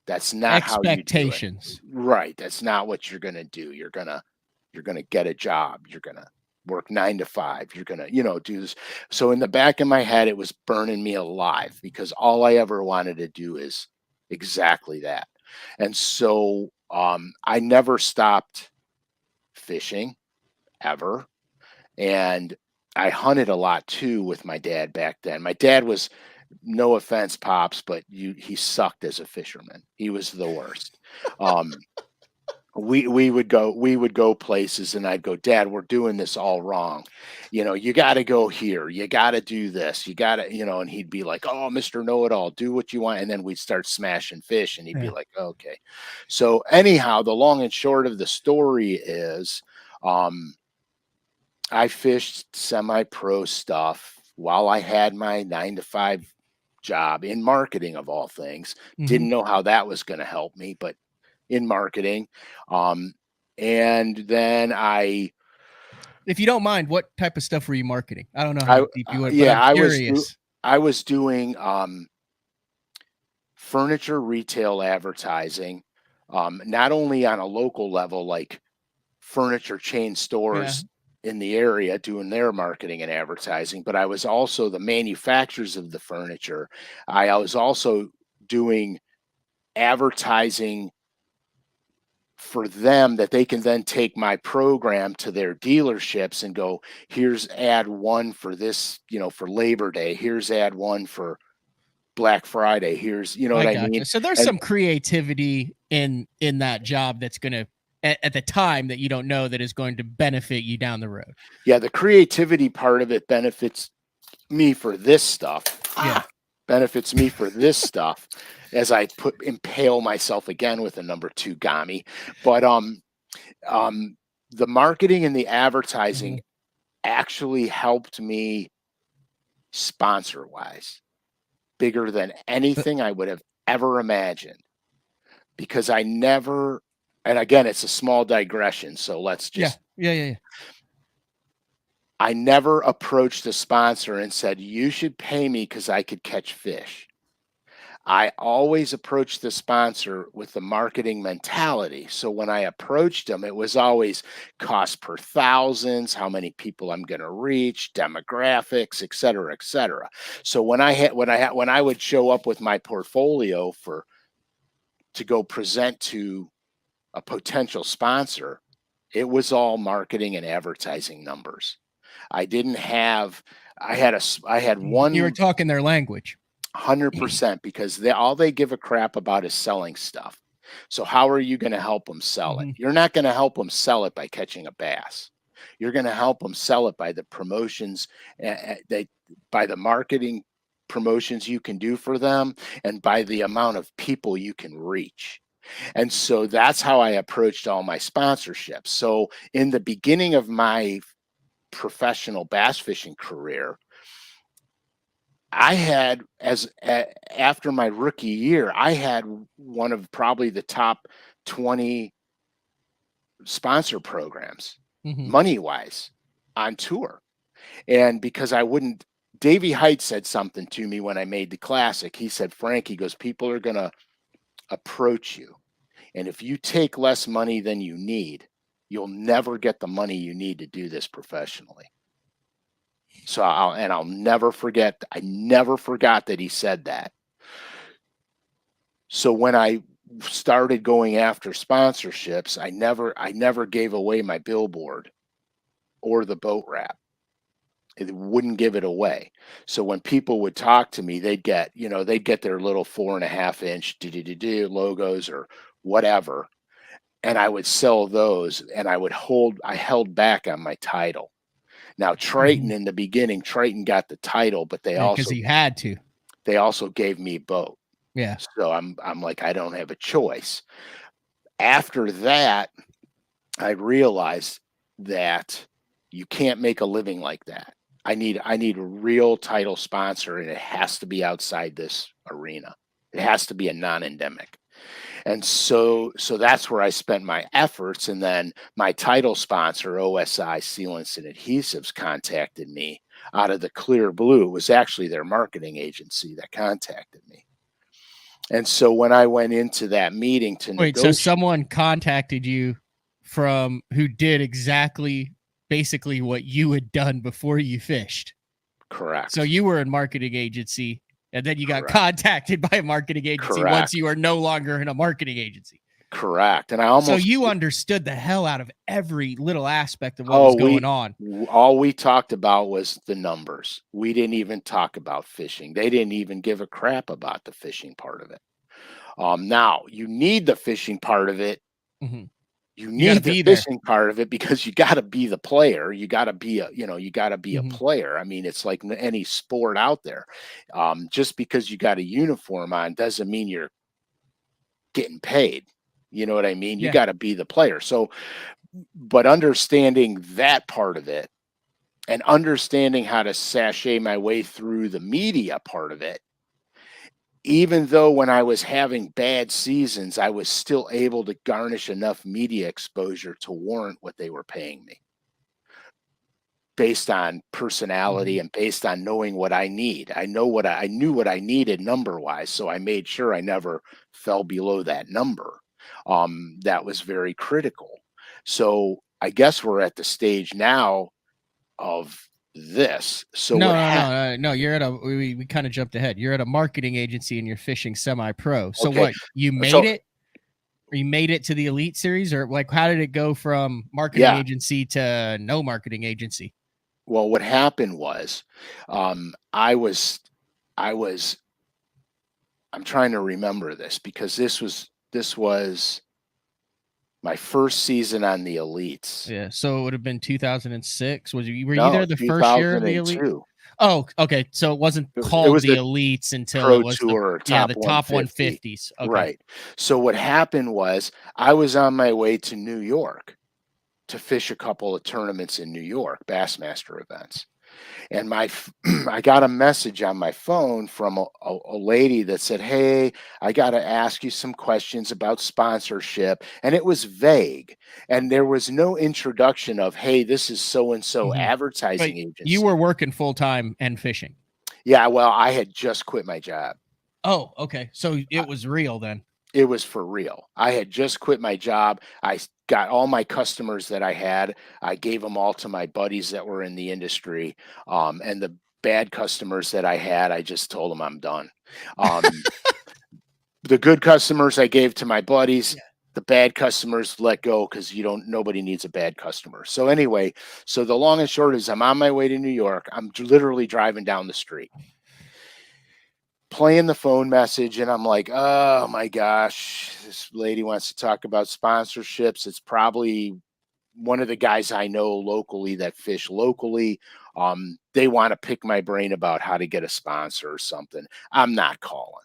that's not how you do it. Right. That's not what you're going to do. You're going to get a job. You're going to work 9 to 5. You're going to, do this. So in the back of my head, it was burning me alive because all I ever wanted to do is exactly that. And so I never stopped fishing ever. And I hunted a lot too with my dad back then. My dad was, no offense, Pops, but he sucked as a fisherman. He was the worst. We would go places and I'd go, "Dad, we're doing this all wrong. You got to go here. You got to do this. You got to, and he'd be like, "Oh, Mr. Know-it-all, do what you want." And then we'd start smashing fish and he'd be like, "Okay." So anyhow, the long and short of the story is, I fished semi-pro stuff while I had my 9 to 5 job in marketing of all things. Mm-hmm. Didn't know how that was going to help me, but in marketing. And then if you don't mind, what type of stuff were you marketing? I don't know how deep you went, but I'm curious. I was doing furniture retail advertising, not only on a local level, like furniture chain stores in the area doing their marketing and advertising, but I was also the manufacturers of the furniture. I was also doing advertising for them that they can then take my program to their dealerships and go, "Here's ad 1 for this, for Labor Day. Here's ad 1 for Black Friday. Here's," what I mean? So there's some creativity in that job that's going to, at the time, that you don't know that is going to benefit you down the road. Yeah. The creativity part of it benefits me for this stuff. Benefits me for this stuff as I impale myself again with a number 2 Gami. But the marketing and the advertising actually helped me sponsor wise, bigger than anything I would have ever imagined, because I never, and again, it's a small digression, so let's just Yeah. I never approached the sponsor and said, you should pay me because I could catch fish. I always approached the sponsor with the marketing mentality. So when I approached them, it was always cost per thousands, how many people I'm going to reach, demographics, et cetera, et cetera. So when I would show up with my portfolio to go present to a potential sponsor, it was all marketing and advertising numbers. I didn't have I had a I had You were one talking their language. 100% because all they give a crap about is selling stuff. So how are you going to help them sell it? Mm-hmm. You're not going to help them sell it by catching a bass. You're going to help them sell it by the promotions, by the marketing promotions you can do for them, and by the amount of people you can reach. And so that's how I approached all my sponsorships. So in the beginning of my professional bass fishing career, I had after my rookie year, I had one of probably the top 20 sponsor programs, Mm-hmm. money wise, on tour. And because I wouldn't, Davey Height said something to me when I made the classic. He said, Frank, he goes, people are going to approach you. And if you take less money than you need, you'll never get the money you need to do this professionally. So I'll never forget. I never forgot that he said that. So when I started going after sponsorships, I never gave away my billboard or the boat wrap. It wouldn't give it away. So when people would talk to me, they'd get their little 4.5-inch logos or whatever, and I would sell those, and I held back on my title. Now Triton in the beginning, Triton got the title, but Because you had to. they also gave me boat. Yeah. So I'm like, I don't have a choice. After that, I realized that you can't make a living like that. I need a real title sponsor, and it has to be outside this arena. It has to be a non-endemic. And so that's where I spent my efforts. And then my title sponsor, OSI Sealants and Adhesives, contacted me out of the clear blue. It was actually their marketing agency that contacted me. And so when I went into that meeting to Wait, so someone contacted you from who did exactly basically what you had done before you fished? Correct. So you were in marketing agency, and then you got contacted by a marketing agency once you are no longer in a marketing agency. Correct. And so you understood the hell out of every little aspect of what was going on. All we talked about was the numbers. We didn't even talk about fishing. They didn't even give a crap about the fishing part of it. Now you need the fishing part of it. Mm-hmm. You need the fishing part of it because you got to be the player. You got to be a player. I mean, it's like any sport out there. Just because you got a uniform on doesn't mean you're getting paid. You know what I mean? You got to be the player. So, but understanding that part of it and understanding how to sashay my way through the media part of it, even though when I was having bad seasons, I was still able to garnish enough media exposure to warrant what they were paying me based on personality and based on knowing what I need. I knew what I needed number wise. So I made sure I never fell below that number. That was very critical. So I guess we're at the stage now of this. So no, you're at we kind of jumped ahead. You're at a marketing agency and you're fishing semi-pro. So what, you made it? Or you made it to the Elite Series, or like how did it go from marketing agency to no marketing agency? Well, what happened was I'm trying to remember this because this was my first season on the Elites. Yeah, so it would have been 2006. Were you there the first year of the Elite? Oh, okay. So it wasn't called the Elites until it was Tour, the top 150s. Okay. Right. So what happened was I was on my way to New York to fish a couple of tournaments in New York, Bassmaster events. And I got a message on my phone from a lady that said, "Hey, I got to ask you some questions about sponsorship." And it was vague. And there was no introduction of, "Hey, this is so and so Mhm. But advertising you agency." were working full time and fishing. Yeah, well, I had just quit my job. Oh, okay. So it was real then. It was for real. I had just quit my job. Got all my customers that I had. I gave them all to my buddies that were in the industry. And the bad customers that I had, I just told them I'm done. Um, the good customers I gave to my buddies. Yeah. The bad customers let go because nobody needs a bad customer. So anyway, so the long and short is I'm on my way to New York. I'm literally driving down the street, playing the phone message, and I'm like, oh my gosh, this lady wants to talk about sponsorships. It's probably one of the guys I know locally that fish locally. They want to pick my brain about how to get a sponsor or something. I'm not calling.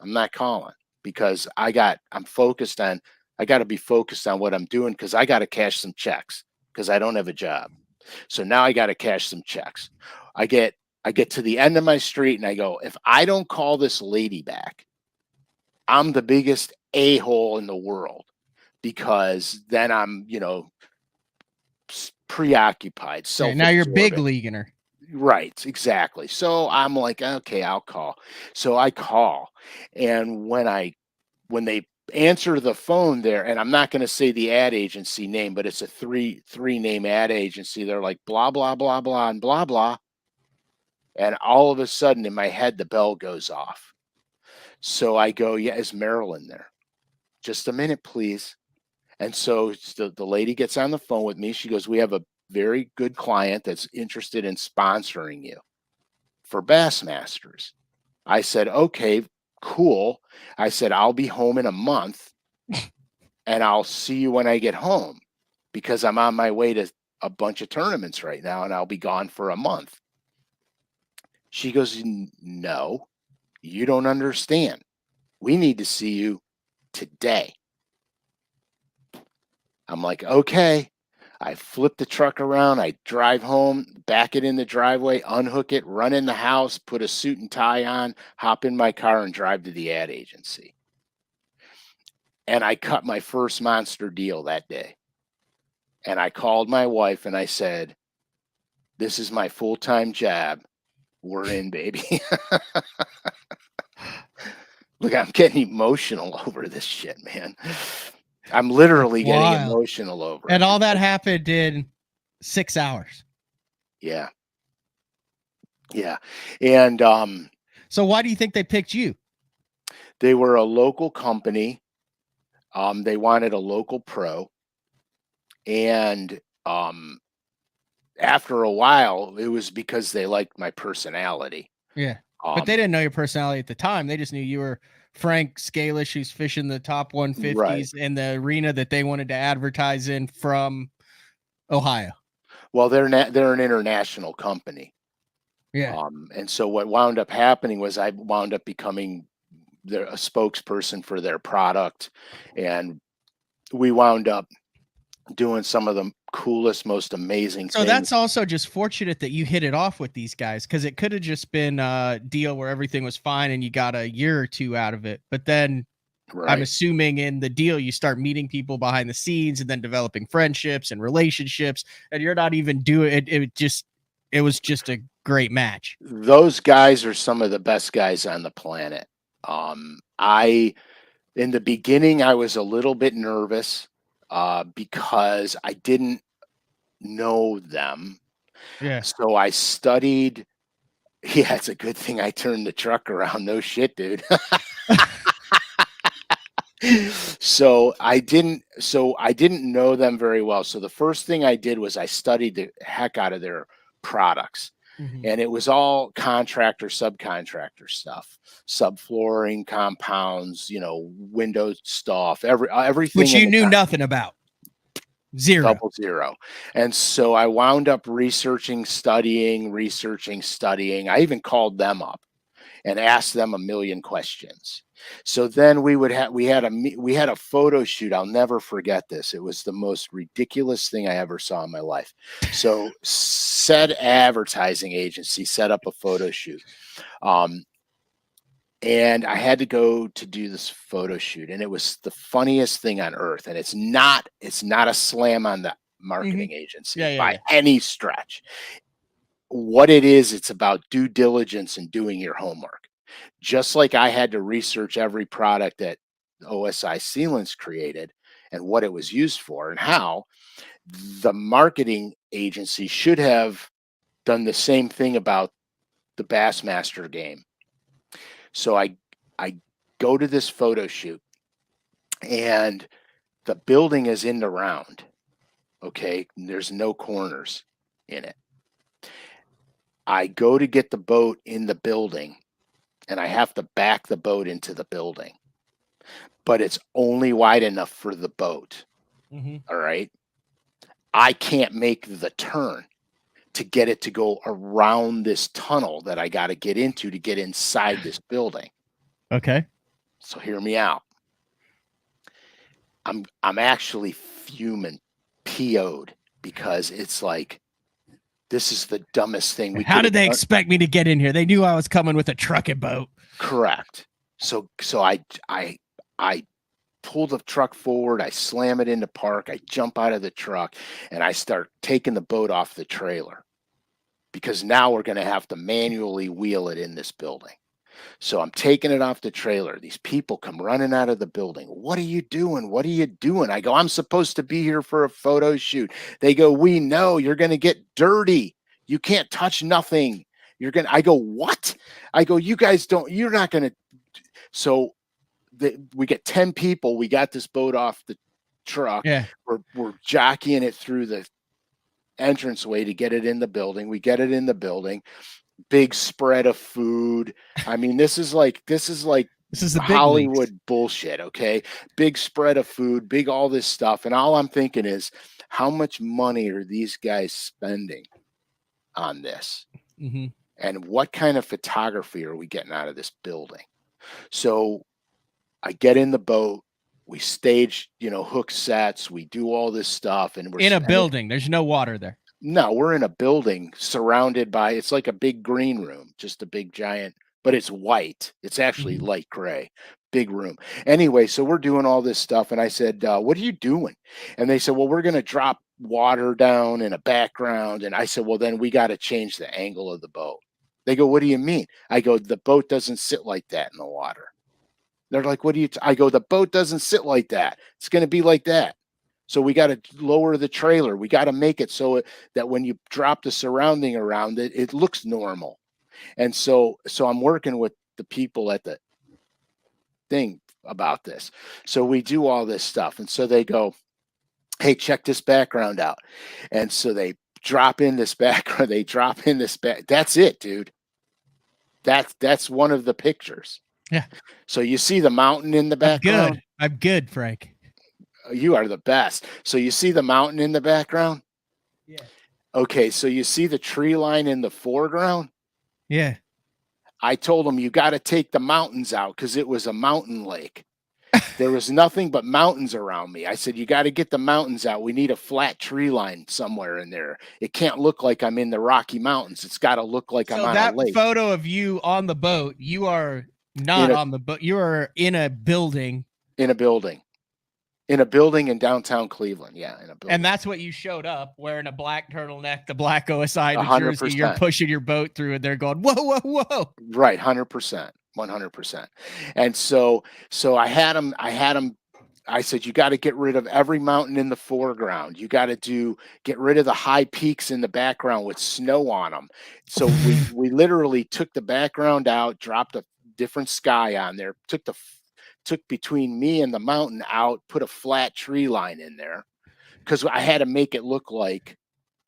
I'm not calling because I'm focused on, I got to be focused on what I'm doing because I got to cash some checks because I don't have a job. So now I got to cash some checks. I get I get to the end of my street and I go, if I don't call this lady back, I'm the biggest a-hole in the world because then I'm, preoccupied, Yeah, now you're big self-absorbed. leaguing her. Right, exactly. So I'm like, okay, I'll call. So I call, and when they answer the phone there, and I'm not going to say the ad agency name, but it's a three name ad agency. They're like blah blah blah blah and blah blah, and all of a sudden in my head the bell goes off. So I go, yeah, is Marilyn there? Just a minute, please. And so the lady gets on the phone with me. She goes, we have a very good client that's interested in sponsoring you for Bassmasters. I said, okay, cool. I said, I'll be home in a month and I'll see you when I get home because I'm on my way to a bunch of tournaments right now and I'll be gone for a month. She goes, no, you don't understand. We need to see you today. I'm like, okay. I flip the truck around. I drive home, back it in the driveway, unhook it, run in the house, put a suit and tie on, hop in my car, and drive to the ad agency. And I cut my first monster deal that day. And I called my wife and I said, this is my full time job. We're in, baby. Look, I'm getting emotional over this shit, man. I'm That's literally getting wild. emotional over And it all that because, happened in 6 hours. yeah, yeah. And So why do you think they picked you? they were a local company. They wanted a local pro. And after a while, it was because they liked my personality. Yeah. But they Um, didn't know your personality at the time. They just knew you were Frank Scalish, who's fishing the top right. 150s in the arena that they wanted to advertise in from Ohio. Well, they're an international company. Yeah. And so what wound up happening was I wound up becoming a spokesperson for their product, and we wound up doing some of the coolest, most amazing So things. that's also just fortunate that you hit it off with these guys because it could have just been a deal where everything was fine and you got a year or two out of it. But then I'm Right. assuming in the deal, you start meeting people behind the scenes and then developing friendships and relationships, and you're not even doing it. It was just a great match. Those guys are some of the best guys on the planet. I In the beginning, I was a little bit nervous because I didn't know them. Yeah. So I studied. Yeah, it's a good thing I turned the truck around. No shit, dude. So I didn't know them very well. So the first thing I did was I studied the heck out of their products. Mhm. And it was all contractor, subcontractor stuff, subflooring, compounds, window stuff, everything Which in you the knew nothing about. Zero. double zero. And so I wound up researching, studying. I even called them up and ask them a million questions. So then we had a photo shoot. I'll never forget this. It was the most ridiculous thing I ever saw in my life. So said advertising agency set up a photo shoot. And I had to go to do this photo shoot, and it was the funniest thing on earth. And it's not a slam on the marketing agency by any stretch. What it is, it's about due diligence and doing your homework. Just like I had to research every product that OSI Sealants created and what it was used for and how, the marketing agency should have done the same thing about the Bassmaster game. So I go to this photo shoot, and the building is in the round. Okay, there's no corners in it. I go to get the boat in the building, and I have to back the boat into the building, but it's only wide enough for the boat. All right. I can't make the turn to get it to go around this tunnel that I got to get into to get inside this building. Okay. So hear me out. I'm actually fuming, PO'd, because it's like, this is the dumbest thing we. How did they expect me to get in here? They knew I was coming with a truck and boat. Correct. So I pull the truck forward, I slam it into park, I jump out of the truck, and I start taking the boat off the trailer, because now we're going to have to manually wheel it in this building. So I'm taking it off the trailer. These people come running out of the building. What are you doing? What are you doing? I go, I'm supposed to be here for a photo shoot. They go, we know you're going to get dirty. You can't touch nothing. I go, what? I go, you guys you're not going to. So we get 10 people. We got this boat off the truck. Yeah. We're jockeying it through the entranceway to get it in the building. We get it in the building. Big spread of food. I mean, this is the Hollywood bullshit. Okay. Big spread of food, big, all this stuff. And all I'm thinking is, how much money are these guys spending on this? And what kind of photography are we getting out of this building? So I get in the boat, we stage, hook sets, we do all this stuff, and we're in a building. There's no water there. No, we're in a building surrounded by, it's like a big green room, just a big giant, but it's white. It's actually light gray, big room. Anyway, so we're doing all this stuff. And I said, what are you doing? And they said, well, we're going to drop water down in a background. And I said, well, then we got to change the angle of the boat. They go, what do you mean? I go, the boat doesn't sit like that in the water. They're like, what do you, I go, the boat doesn't sit like that. It's going to be like that. So we got to lower the trailer. We got to make it so that when you drop the surrounding around it, it looks normal. And so I'm working with the people at the thing about this. So we do all this stuff. And so they go, hey, check this background out. And so they drop in this background. They drop in this back. That's it, dude. That's one of the pictures. Yeah. So you see the mountain in the background. I'm good, Frank. You are the best. So you see the mountain in the background? Yeah. Okay, so you see the tree line in the foreground? Yeah. I told them, you got to take the mountains out, because it was a mountain lake. There was nothing but mountains around me. I said, you got to get the mountains out. We need a flat tree line somewhere in there. It can't look like I'm in the Rocky Mountains. It's got to look like I'm on a lake. So that photo of you on the boat, you are not on the boat. You are in a building. In a building. In a building in downtown Cleveland. Yeah, in a building. And that's what you showed up, wearing a black turtleneck, the black OSI, the jersey. You're pushing your boat through, and they're going, whoa, whoa, whoa. Right, 100%. 100%. And so I had them, I said, you got to get rid of every mountain in the foreground. You got to get rid of the high peaks in the background with snow on them. So we literally took the background out, dropped a different sky on there, took between me and the mountain out, put a flat tree line in there, because I had to make it look like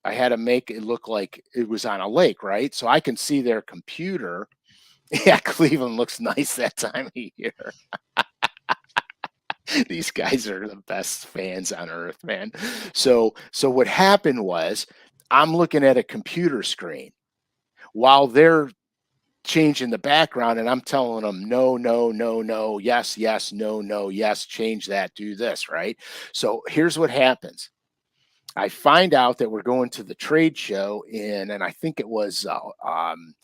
it was on a lake, right? So I can see their computer. Yeah, Cleveland looks nice that time of year. These guys are the best fans on earth, man. So what happened was, I'm looking at a computer screen while they're changing the background, and I'm telling them, no, no, no, no, yes, yes, no, no, yes, change that, do this, right? So here's what happens. I find out that we're going to the trade show and I think it was um,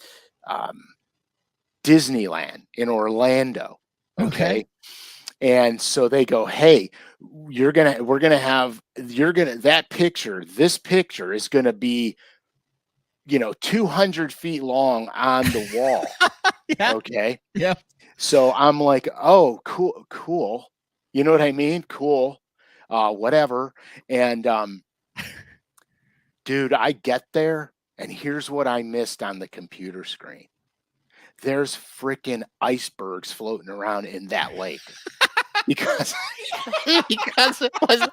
Disneyland in Orlando. Okay. Okay. And so they go, hey, this picture is going to be, 200 feet long on the wall. Yeah. Okay. Yeah. So I'm like, oh, cool, cool. You know what I mean? Cool. Whatever. And dude, I get there and here's what I missed on the computer screen. There's freaking icebergs floating around in that lake because because it was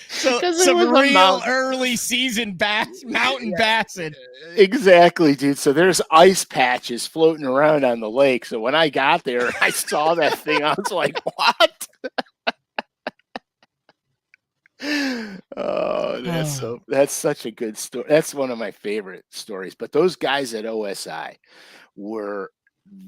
So because it some was a real mountain. early season mountain bassing. Exactly, dude. So there's ice patches floating around on the lake. So when I got there, I saw that thing. I was like, what? Oh, that's such a good story. That's one of my favorite stories. But those guys at OSI were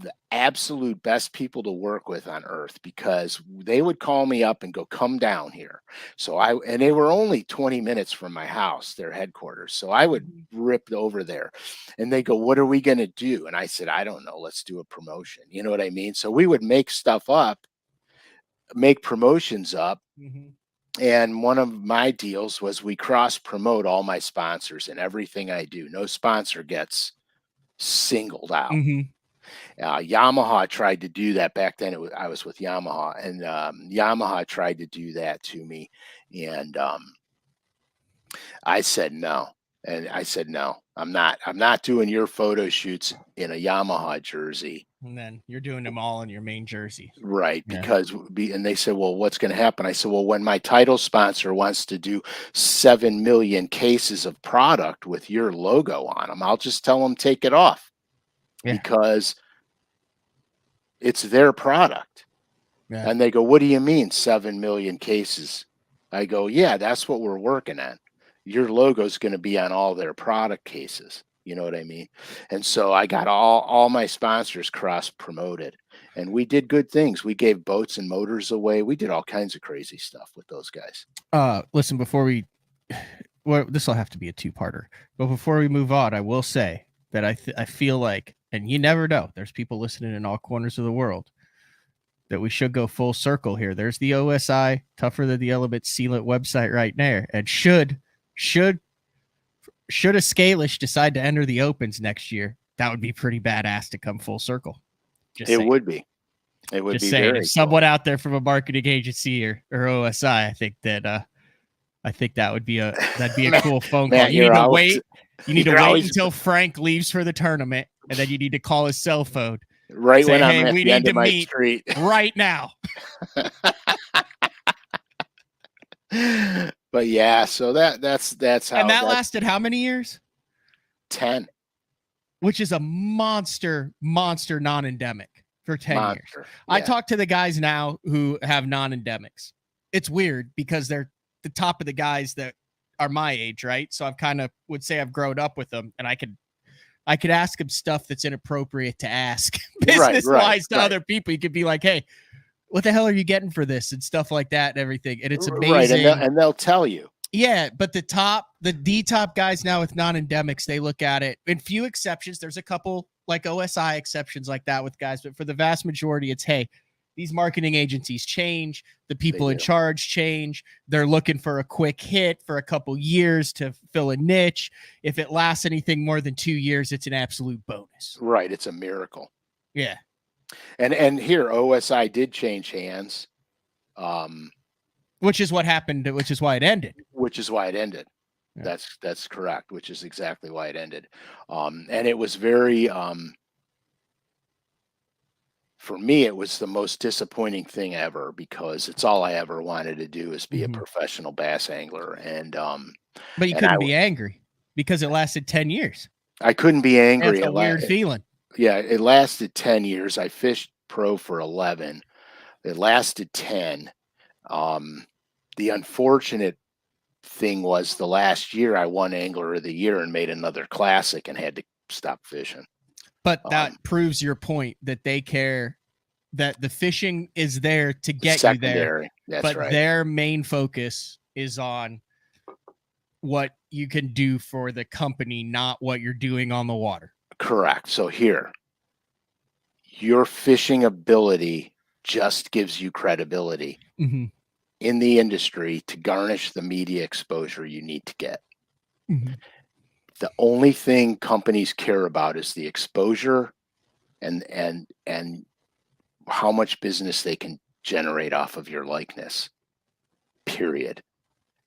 the absolute best people to work with on earth because they would call me up and go, come down here. And they were only 20 minutes from my house, their headquarters. So I would rip over there and they go, what are we going to do? And I said, I don't know. Let's do a promotion. You know what I mean? So we would make stuff up, make promotions up. Mm-hmm. And one of my deals was we cross promote all my sponsors and everything I do. No sponsor gets singled out. Mm-hmm. Yamaha tried to do that back then. I was with Yamaha, and Yamaha tried to do that to me, and I said no. And I said no, I'm not. I'm not doing your photo shoots in a Yamaha jersey. And then you're doing them all in your main jersey. Right, Yeah. and they said, well, what's going to happen? I said, well, when my title sponsor wants to do 7 million cases of product with your logo on them, I'll just tell them take it off because it's their product. Yeah. And they go, what do you mean 7 million cases? I go, yeah, that's what we're working on. Your logo is going to be on all their product cases. You know what I mean? And so I got all my sponsors cross promoted and we did good things. We gave boats and motors away. We did all kinds of crazy stuff with those guys. Listen, before we, well, this will have to be a two-parter, but before we move on, I will say that I feel like, and you never know, there's people listening in all corners of the world, that we should go full circle here. There's the OSI Tougher Than the Element Sealant website right there. And should a Scalish decide to enter the Opens next year, that would be pretty badass to come full circle. Just saying. Would be. It would just be saying, very if someone out there from a marketing agency or OSI, I think that would be that'd be a cool phone call. You need to wait. You need to wait until Frank leaves for the tournament, and then you need to call his cell phone. Right say, when hey, I'm at we the need end to of my meet street. right now. But yeah, so that's how. And that lasted how many years? 10. Which is a monster non-endemic for 10 years. Yeah. I talk to the guys now who have non-endemics. It's weird because they're the top of the guys that are my age, right? So I've kind of would say I've grown up with them, and I could ask them stuff that's inappropriate to ask business-wise to other people. You could be like, hey, what the hell are you getting for this? And stuff like that and everything. And it's amazing. Right, and they'll tell you. Yeah, but the top guys now with non-endemics, they look at it. In few exceptions, there's a couple like OSI exceptions like that with guys, but for the vast majority, it's, hey, these marketing agencies change, the people in charge change. They're looking for a quick hit for a couple years to fill a niche. If it lasts anything more than 2 years, it's an absolute bonus. Right, it's a miracle. Yeah. And here OSI did change hands. Which is what happened, which is why it ended. Yeah. That's correct, which is exactly why it ended. And it was very for me, it was the most disappointing thing ever because it's all I ever wanted to do is be a professional bass angler. And but you couldn't be angry because it lasted 10 years. I couldn't be angry. That's a weird feeling. Yeah, it lasted 10 years. I fished pro for 11. It lasted 10. The unfortunate thing was the last year I won Angler of the Year and made another classic and had to stop fishing. But that proves your point that they care, that the fishing is there to get secondary. you there. That's right. Their main focus is on what you can do for the company, not what you're doing on the water. Correct. So here, your fishing ability just gives you credibility in the industry to garnish the media exposure you need to get. The only thing companies care about is the exposure and how much business they can generate off of your likeness. Period.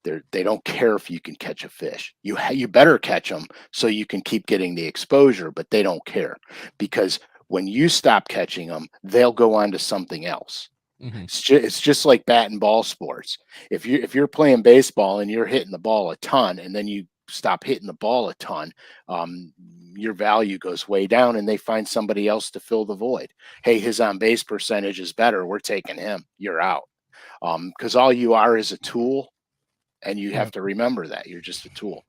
They don't care if you can catch a fish. You better catch them so you can keep getting the exposure, but they don't care, because when you stop catching them, they'll go on to something else. It's just like bat and ball sports. If you're playing baseball and you're hitting the ball a ton, and then you stop hitting the ball a ton, your value goes way down, and they find somebody else to fill the void. Hey, his on base percentage is better. We're taking him. You're out. Because all you are is a tool, and you have to remember that you're just a tool.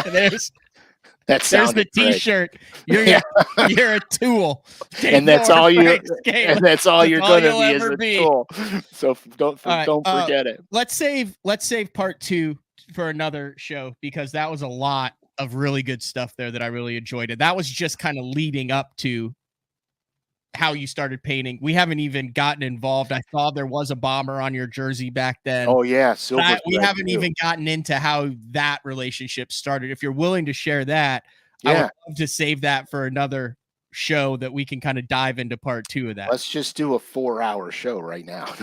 There's the T-shirt. You're a tool, and that's all you. And that's all you're going to be is a tool. So don't forget it. Let's save part 2 for another show, because that was a lot of really good stuff there that I really enjoyed. And that was just kind of leading up to how you started painting. We haven't even gotten involved. I saw there was a bomber on your jersey back then. Oh yeah, silver. We haven't even gotten into how that relationship started. If you're willing to share that, I would love to save that for another show that we can kind of dive into part 2 of that. Let's just do a 4-hour show right now.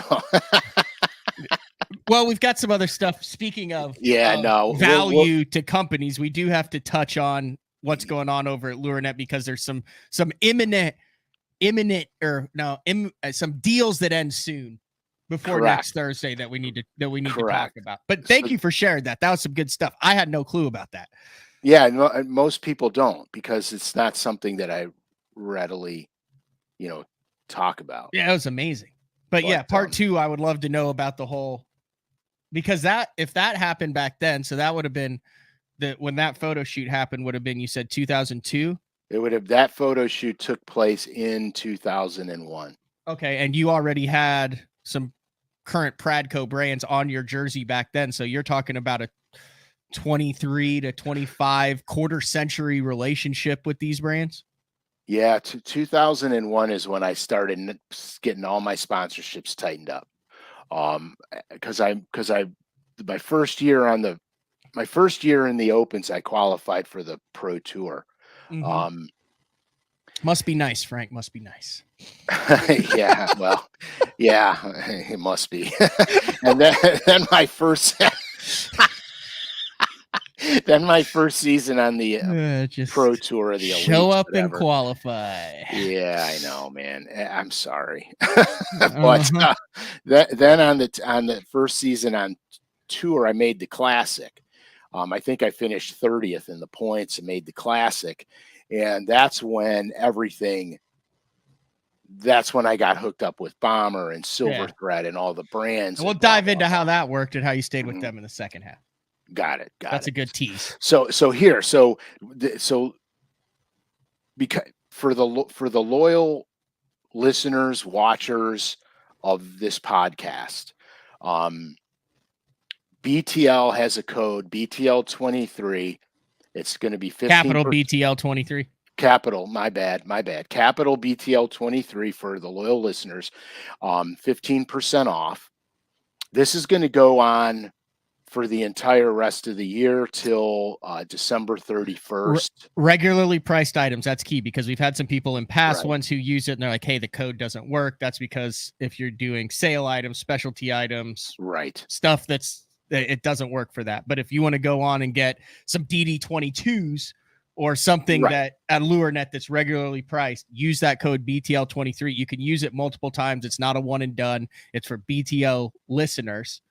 Well, we've got some other stuff. Speaking of value to companies, we do have to touch on what's going on over at LureNet, because there's some imminent some deals that end soon before next Thursday that we need to talk about. But thank you for sharing that. That was some good stuff. I had no clue about that. Yeah, most people don't, because it's not something that I readily, talk about. Yeah, it was amazing. But yeah, part 2, I would love to know about the whole, because if that happened back then, so that would have been when that photo shoot happened, would have been, you said 2002? That photo shoot took place in 2001. Okay, and you already had some current Pradco brands on your jersey back then, so you're talking about a 23 to 25 quarter century relationship with these brands? Yeah, 2001 is when I started getting all my sponsorships tightened up. Because my first year in the Opens, I qualified for the Pro Tour. Must be nice, Frank. Must be nice. Yeah, well, yeah, it must be. And then my first season on the Pro Tour of the Elite. Show up and qualify. Yeah, I know, man. I'm sorry. But then on the first season on tour, I made the Classic. I think I finished 30th in the points and made the Classic. And that's when I got hooked up with Bomber and Silver Thread and all the brands. And we'll dive into how that worked and how you stayed with them in the second half. Got it. That's a good tease. So because for the loyal listeners, watchers of this podcast, BTL has a code, BTL23. It's going to be 15%. Capital BTL23. Capital, my bad. Capital BTL23 for the loyal listeners, 15% off. This is going to go on for the entire rest of the year till December 31st. Regularly priced items. That's key, because we've had some people in past ones who use it and they're like, hey, the code doesn't work. That's because if you're doing sale items, specialty items, stuff it doesn't work for that. But if you want to go on and get some DD22s or something that at LureNet that's regularly priced, use that code BTL23. You can use it multiple times. It's not a one and done. It's for BTL listeners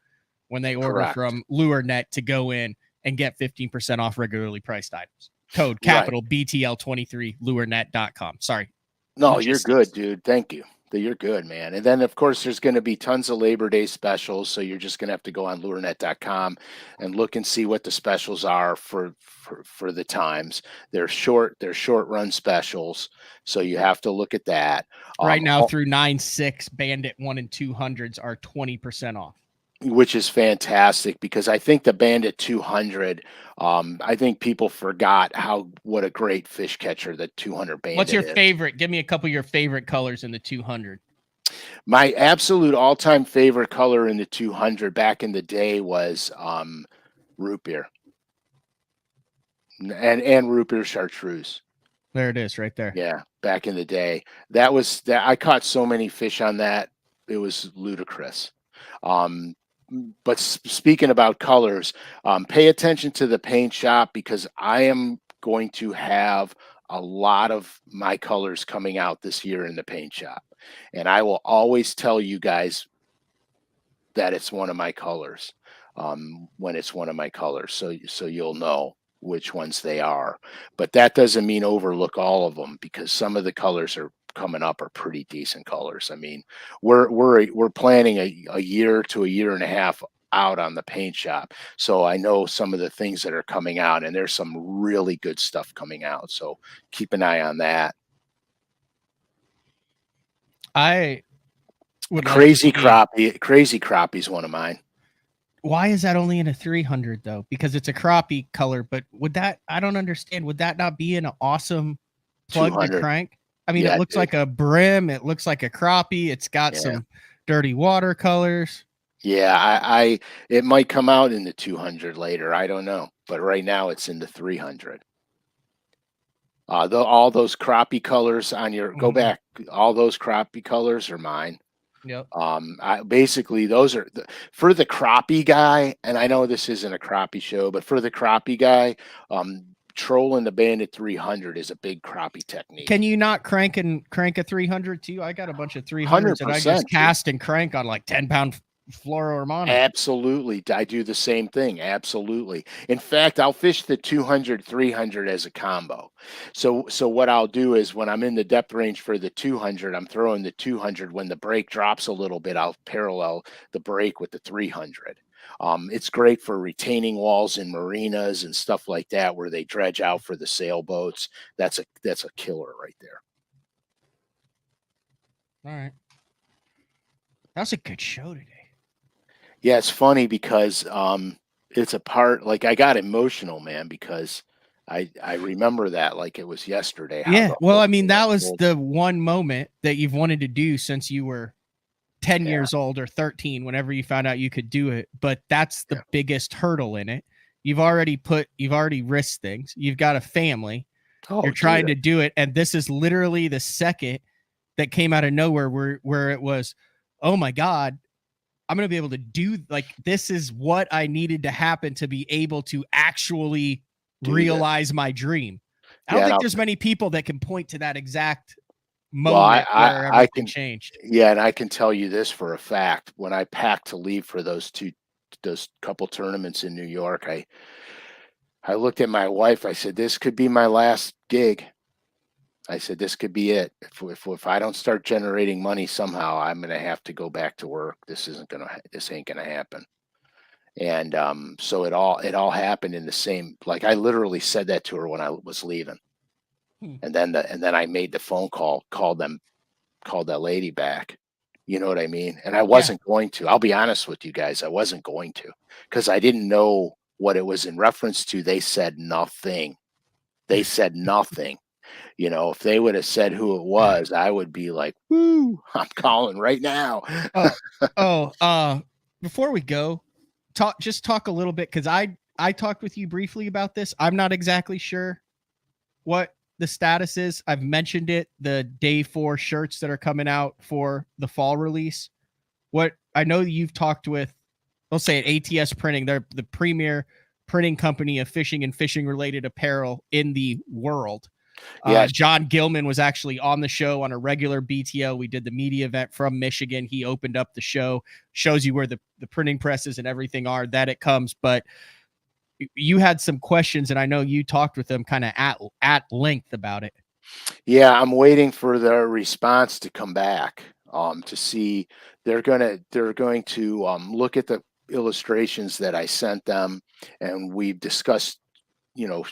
when they order from LureNet to go in and get 15% off regularly priced items. Code capital BTL23, lurenet.com. Sorry. No, you're good, dude. Thank you. You're good, man. And then, of course, there's going to be tons of Labor Day specials. So you're just going to have to go on lurenet.com and look and see what the specials are for the times. They're short run specials. So you have to look at that. Right now through 9/6, Bandit 1 and 200s are 20% off. Which is fantastic because I think the Bandit 200, I think people forgot what a great fish catcher the 200 Bandit What's your is. favorite? Give me a couple of your favorite colors in the 200. My absolute all-time favorite color in the 200 back in the day was root beer and root beer chartreuse. There it is, right there. Yeah, back in the day, that I caught so many fish on that, it was ludicrous. But speaking about colors, pay attention to the paint shop because I am going to have a lot of my colors coming out this year in the paint shop. And I will always tell you guys that it's one of my colors when it's one of my colors. So you'll know which ones they are. But that doesn't mean overlook all of them because some of the colors are coming up are pretty decent colors. I mean, we're planning a year to a year and a half out on the paint shop. So I know some of the things that are coming out and there's some really good stuff coming out. So keep an eye on that. Crazy crappie is one of mine. Why is that only in a 300 though? Because it's a crappie color, but I don't understand. Would that not be an awesome plug to crank? I mean, it looks like a brim. It looks like a crappie. It's got some dirty watercolors. Yeah, it might come out in the 200 later. I don't know, but right now it's in the 300. All those crappie colors on your go back. All those crappie colors are mine. Yep. Basically, those are for the crappie guy, and I know this isn't a crappie show, but for the crappie guy, trolling the Bandit 300 is a big crappie technique. Can you not crank a 300 too? I got a bunch of 300s that I just cast and crank on like 10-pound fluoro Romano. Absolutely. I do the same thing. Absolutely. In fact, I'll fish the 200, 300 as a combo. So what I'll do is when I'm in the depth range for the 200, I'm throwing the 200. When the break drops a little bit, I'll parallel the break with the 300. It's great for retaining walls in marinas and stuff like that where they dredge out for the sailboats. That's a killer right there. All right. That was a good show today. Yeah, it's funny because it's a part like I got emotional, man, because I remember that like it was yesterday. Yeah, well, I mean, that was the one moment that you've wanted to do since you were 10 years old or 13, whenever you found out you could do it. But that's the biggest hurdle in it. You've already risked things. You've got a family. You're trying to do it. And this is literally the second that came out of nowhere where it was, oh my God, I'm going to be able to do like, this is what I needed to happen to be able to actually realize my dream. I don't think there's many people that can point to that exact moment where everything changed. Yeah. And I can tell you this for a fact, when I packed to leave for those couple tournaments in New York, I looked at my wife. I said, this could be my last gig. I said, this could be it. If I don't start generating money somehow, I'm going to have to go back to work. This ain't going to happen. And so it all happened in the same, like I literally said that to her when I was leaving. And then I made the phone call, called that lady back. You know what I mean? And I wasn't going to. I'll be honest with you guys. I wasn't going to because I didn't know what it was in reference to. They said nothing. You know, if they would have said who it was, I would be like, woo, I'm calling right now. Before we go, talk a little bit, because I talked with you briefly about this. I'm not exactly sure what the status is. I've mentioned it, the day 4 shirts that are coming out for the fall release. What I know you've talked with, I'll say it, ATS Printing. They're the premier printing company of fishing and fishing related apparel in the world. John Gilman was actually on the show on a regular BTO. We did the media event from Michigan. He opened up the show, shows you where the printing presses and everything are, that it comes. But you had some questions, and I know you talked with them kind of at length about it. Yeah, I'm waiting for their response to come back. to see. They're going to look at the illustrations that I sent them, and we've discussed,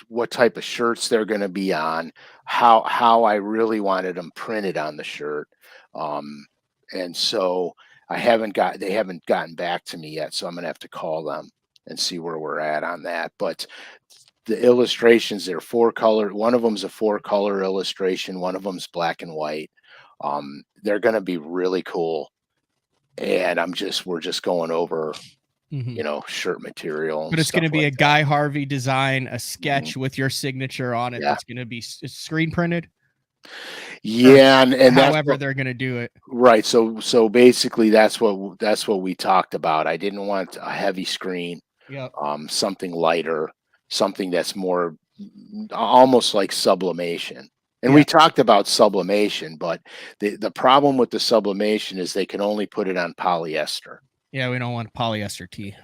what type of shirts they're going to be on, how I really wanted them printed on the shirt. And so they haven't gotten back to me yet, so I'm going to have to call them and see where we're at on that. But the illustrations, they're 4-color. One of them's a 4-color illustration. One of them's black and white. They're going to be really cool. And we're just going over, shirt material. But it's going to be a Guy Harvey design, a sketch with your signature on it. That's going to be screen printed. Yeah, and however they're going to do it. Right. So basically, that's what we talked about. I didn't want a heavy screen. Yep. Something lighter, something that's more almost like sublimation. And we talked about sublimation, but the problem with the sublimation is they can only put it on polyester. Yeah, we don't want polyester tee.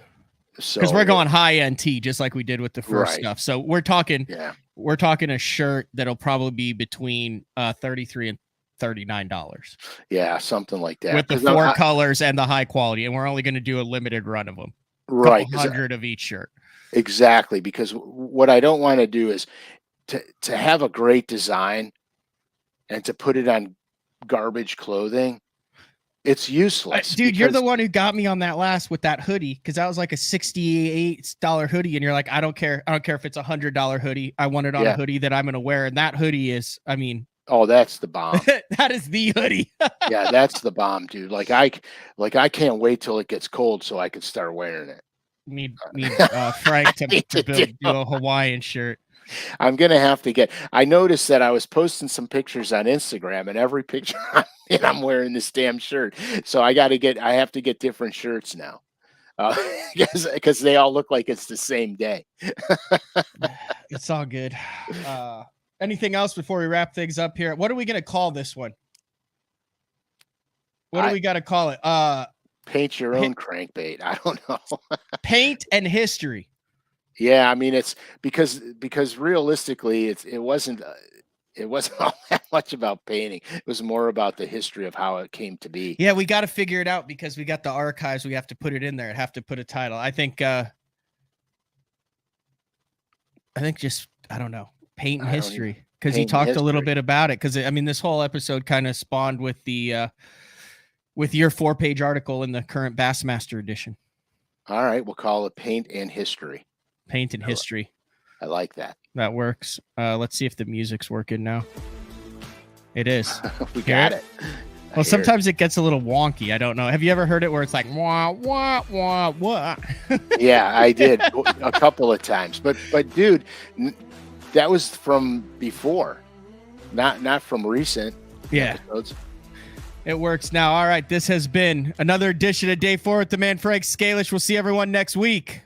So because we're going high end tee, just like we did with the first stuff. So we're talking a shirt that'll probably be between $33 and $39. Yeah, something like that. With the 4 colors and the high quality, and we're only going to do a limited run of them. Right, 100 of each shirt. Exactly, because what I don't want to do is to have a great design and to put it on garbage clothing. It's useless. Dude, you're the one who got me on that last with that hoodie, because that was like a $68 hoodie, and you're like, I don't care if it's $100 hoodie. I want it on a hoodie that I'm going to wear, and that hoodie is, oh, that's the bomb. That is the hoodie. Yeah, that's the bomb, dude. Like I can't wait till it gets cold so I can start wearing it. Need Frank to do a Hawaiian shirt. I'm gonna have to get. I noticed that I was posting some pictures on Instagram, and every picture I'm wearing this damn shirt. So I have to get different shirts now, because they all look like it's the same day. It's all good. Anything else before we wrap things up here? What are we gonna call this one? What do we got to call it? Paint your own crankbait. I don't know. Paint and history. Yeah, it's because realistically, it wasn't all that much about painting. It was more about the history of how it came to be. Yeah, we got to figure it out because we got the archives. We have to put it in there and have to put a title. I think just, I don't know, paint and history, because he talked a little bit about it. Because this whole episode kind of spawned with the with your 4-page article in the current Bassmaster edition. All right, we'll call it Paint and History. Paint and history. I like that. That works. Let's see if the music's working now. It is. We got it. Well, sometimes it gets a little wonky. I don't know. Have you ever heard it where it's like wah wah wah wah? Yeah, I did a couple of times. But dude, that was from before, not from recent episodes. It works now. All right, this has been another edition of Day 4 with the man Frank Scalish. We'll see everyone next week.